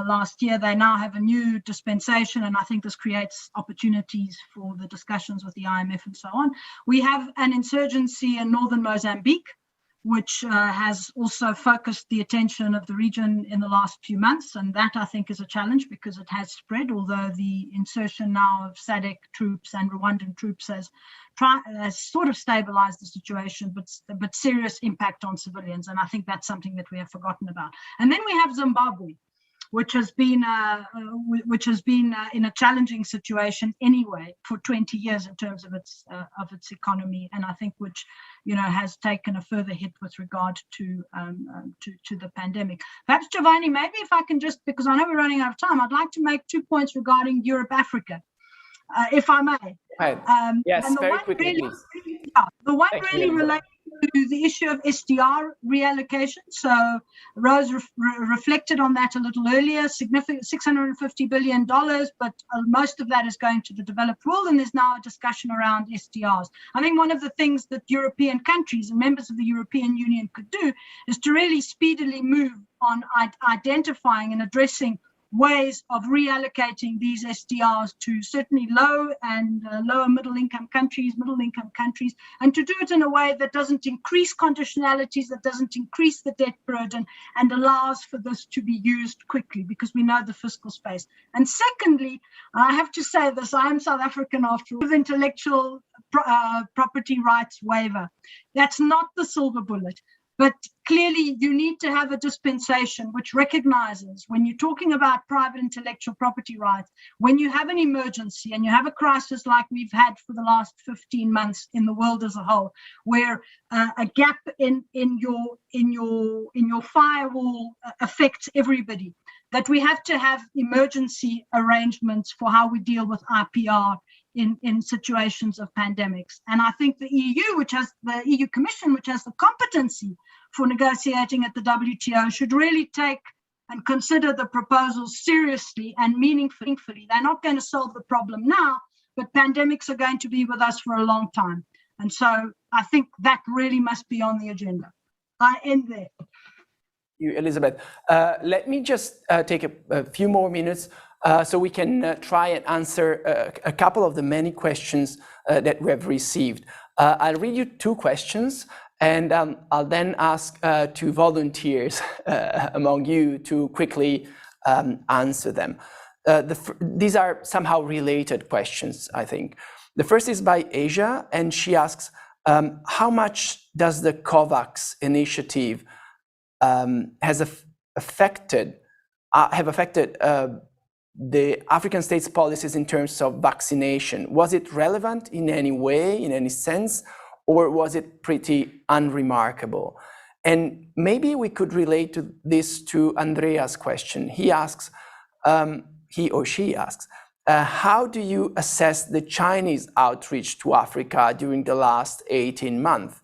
last year, they now have a new dispensation, and I think this creates opportunities for the discussions with the IMF and so on. We have an insurgency in northern Mozambique, which has also focused the attention of the region in the last few months, and that I think is a challenge because it has spread, although the insertion now of SADC troops and Rwandan troops has sort of stabilized the situation, but serious impact on civilians, and I think that's something that we have forgotten about. And then we have Zimbabwe, which has been in a challenging situation anyway for 20 years in terms of its economy, and I think which has taken a further hit with regard to the pandemic. Perhaps Giovanni, maybe if I can just, because I know we're running out of time, I'd like to make 2 points regarding Europe Africa, if I may. Right. Yes, very quickly, please. The one really relates to the issue of SDR reallocation. So Rose reflected on that a little earlier, significant $650 billion, but most of that is going to the developed world, and there's now a discussion around SDRs. I think one of the things that European countries and members of the European Union could do is to really speedily move on identifying and addressing ways of reallocating these SDRs to certainly low and lower middle income countries, and to do it in a way that doesn't increase conditionalities, that doesn't increase the debt burden, and allows for this to be used quickly, because we know the fiscal space. And secondly, I have to say this, I am South African after all, with intellectual property rights waiver. That's not the silver bullet. But clearly, you need to have a dispensation which recognizes, when you're talking about private intellectual property rights, when you have an emergency and you have a crisis like we've had for the last 15 months in the world as a whole, where a gap in your firewall affects everybody, that we have to have emergency arrangements for how we deal with IPR in situations of pandemics. And I think the EU, which has the EU Commission, which has the competency for negotiating at the WTO, should really take and consider the proposals seriously and meaningfully. They're not going to solve the problem now, but pandemics are going to be with us for a long time. And so I think that really must be on the agenda. I end there. You, Elizabeth. Let me just take a few more minutes so we can try and answer a couple of the many questions that we have received. I'll read you 2 questions, and I'll then ask 2 volunteers among you to quickly answer them. These are somehow related questions, I think. The first is by Asia, and she asks, how much does the COVAX initiative have affected the African states' policies in terms of vaccination? Was it relevant in any way, in any sense, or was it pretty unremarkable? And maybe we could relate this to Andrea's question. He asks, he or she asks, how do you assess the Chinese outreach to Africa during the last 18 months?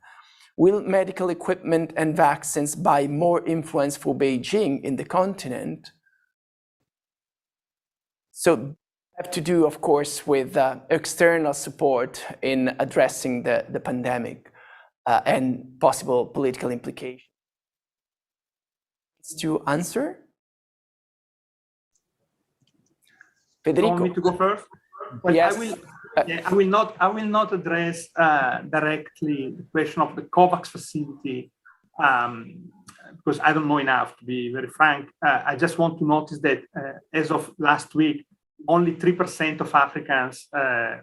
Will medical equipment and vaccines buy more influence for Beijing in the continent? So have to do, of course, with external support in addressing the pandemic and possible political implications. To answer? Federico. You want me to go first? Well, yes. I will not address directly the question of the COVAX facility because I don't know enough, to be very frank. I just want to notice that as of last week, only 3% of Africans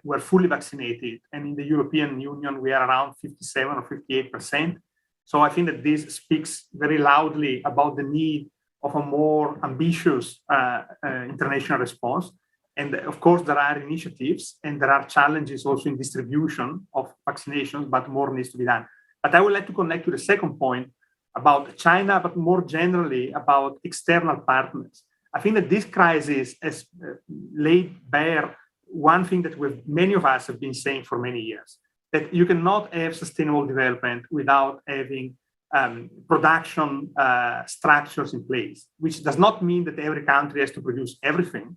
were fully vaccinated. And in the European Union, we are around 57 or 58%. So I think that this speaks very loudly about the need of a more ambitious international response. And of course, there are initiatives and there are challenges also in distribution of vaccinations, but more needs to be done. But I would like to connect to the second point about China, but more generally about external partners. I think that this crisis has laid bare one thing that many of us have been saying for many years, that you cannot have sustainable development without having production structures in place, which does not mean that every country has to produce everything.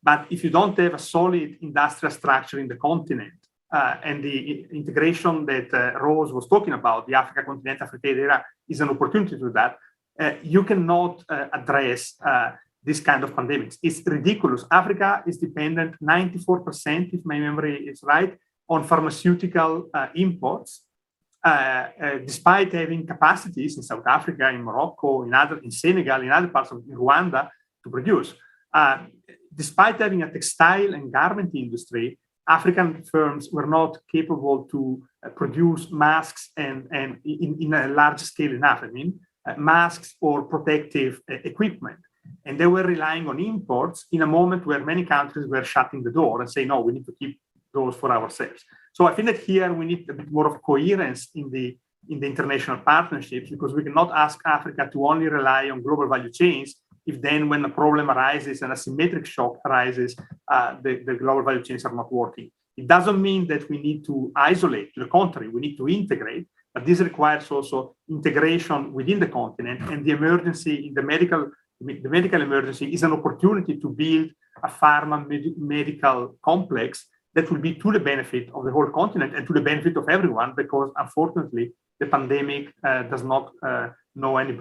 But if you don't have a solid industrial structure in the continent and the integration that Rose was talking about, the Africa continent, Africa era is an opportunity to do that, you cannot address this kind of pandemics. It's ridiculous. Africa is dependent 94%, if my memory is right, on pharmaceutical imports, despite having capacities in South Africa, in Morocco, in Senegal, in other parts of Rwanda to produce. Despite having a textile and garment industry, African firms were not capable to produce masks and in a large scale enough. Masks or protective equipment. And they were relying on imports in a moment where many countries were shutting the door and saying, no, we need to keep those for ourselves. So I think that here we need a bit more of coherence in the international partnerships, because we cannot ask Africa to only rely on global value chains if then when a problem arises and a symmetric shock arises, the global value chains are not working. It doesn't mean that we need to isolate. To the contrary, we need to integrate, but this requires also integration within the continent, and the emergency in the medical emergency is an opportunity to build a pharma medical complex that will be to the benefit of the whole continent and to the benefit of everyone, because unfortunately the pandemic does not know any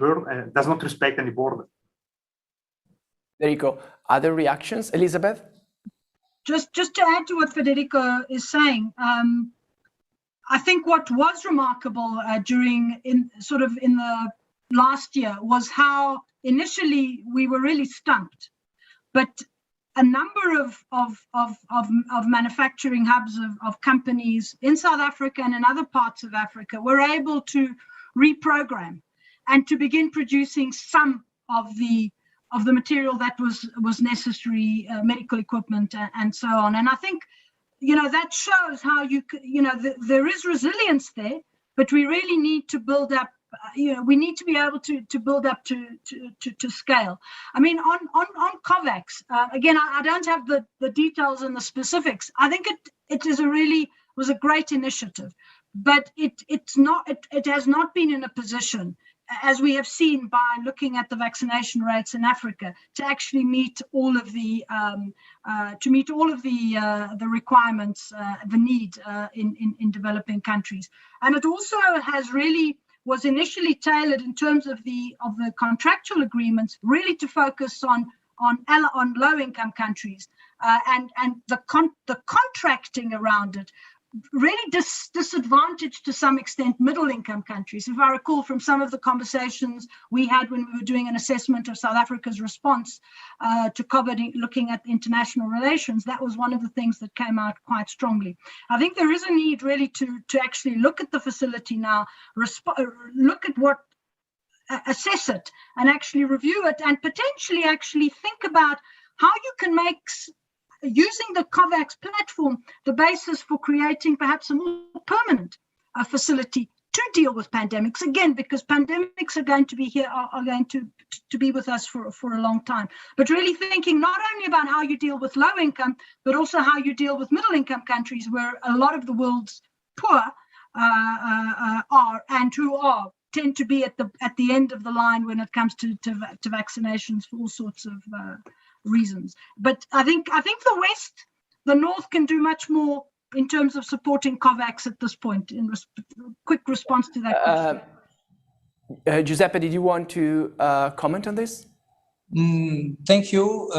does not respect any border. There you go. Other reactions, Elizabeth? Just to add to what Federico is saying, I think what was remarkable in the last year was how initially we were really stumped, but a number of manufacturing hubs of companies in South Africa and in other parts of Africa were able to reprogram and to begin producing some of the material that was necessary, medical equipment and so on. And I think, that shows how there is resilience there, but we really need to build up. We need to be able to build up to scale. On COVAX, again, I don't have the details and the specifics. I think it was a great initiative, but it has not been in a position, as we have seen by looking at the vaccination rates in Africa, to actually meet all of the requirements, the need in developing countries. And it also was initially tailored in terms of the contractual agreements, really to focus on low-income countries, and the contracting around it really disadvantaged to some extent middle-income countries. If I recall from some of the conversations we had when we were doing an assessment of South Africa's response to COVID, looking at international relations, that was one of the things that came out quite strongly. I think there is a need really to actually look at the facility now, look at assess it and actually review it, and potentially actually think about how you can make using the COVAX platform the basis for creating perhaps a more permanent facility to deal with pandemics, again, because pandemics are going to be here, are going to be with us for a long time. But really thinking not only about how you deal with low income, but also how you deal with middle income countries, where a lot of the world's poor are and who are tend to be at the end of the line when it comes to vaccinations for all sorts of reasons. But I think the West, the North, can do much more in terms of supporting COVAX at this point. In quick response to that question. Giuseppe, did you want to comment on this? Thank you.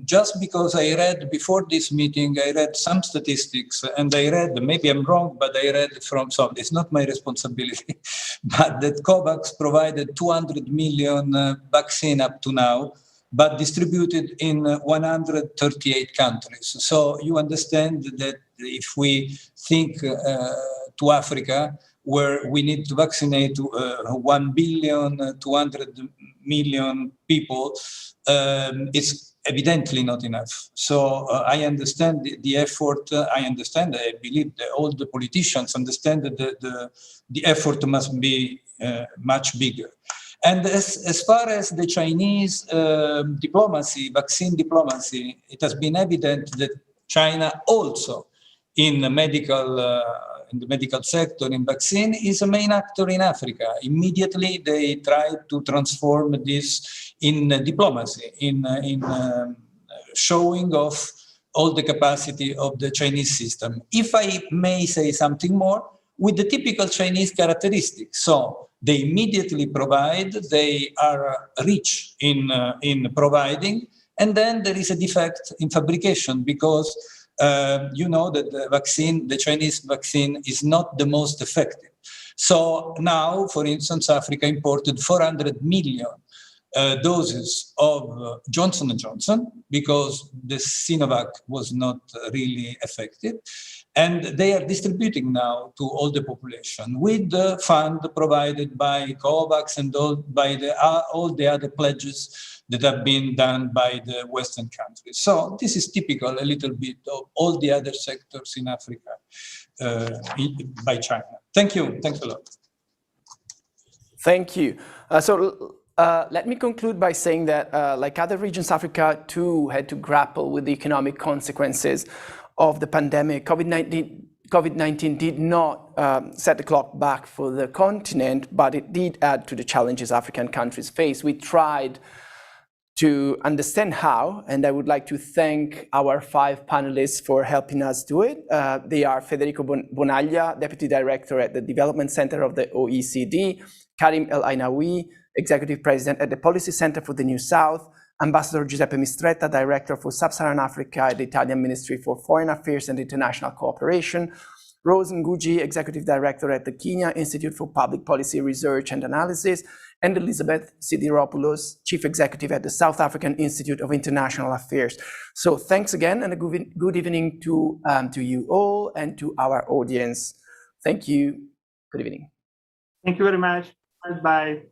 Just because I read before this meeting, I read some statistics, and I read, maybe I'm wrong, but I read from some, it's not my responsibility, but that COVAX provided 200 million vaccine up to now, but distributed in 138 countries. So you understand that if we think to Africa, where we need to vaccinate 1,200,000,000 people, it's evidently not enough. So I understand the effort. I believe that all the politicians understand that the effort must be much bigger. And as far as the Chinese diplomacy, vaccine diplomacy, it has been evident that China also in the medical sector, in vaccine, is a main actor in Africa. Immediately, they tried to transform this in diplomacy, in showing off all the capacity of the Chinese system. If I may say something more, with the typical Chinese characteristics. So they immediately provide, they are rich in providing, and then there is a defect in fabrication because you know that the Chinese vaccine is not the most effective. So now, for instance, Africa imported 400 million doses of Johnson & Johnson because the Sinovac was not really effective. And they are distributing now to all the population with the fund provided by COVAX and all the other pledges that have been done by the Western countries. So this is typical a little bit of all the other sectors in Africa by China. Thank you. Thanks a lot. Thank you. Let me conclude by saying that, like other regions, Africa too had to grapple with the economic consequences of the pandemic. COVID-19 did not set the clock back for the continent, but it did add to the challenges African countries face. We tried to understand how, and I would like to thank our 5 panelists for helping us do it. They are Federico Bonaglia, Deputy Director at the Development Center of the OECD, Karim El Ainaoui, Executive President at the Policy Center for the New South, Ambassador Giuseppe Mistretta, Director for Sub-Saharan Africa at the Italian Ministry for Foreign Affairs and International Cooperation, Rose Ngugi, Executive Director at the Kenya Institute for Public Policy Research and Analysis, and Elizabeth Sidiropoulos, Chief Executive at the South African Institute of International Affairs. So thanks again, and a good evening to you all and to our audience. Thank you. Good evening. Thank you very much. Bye. Bye.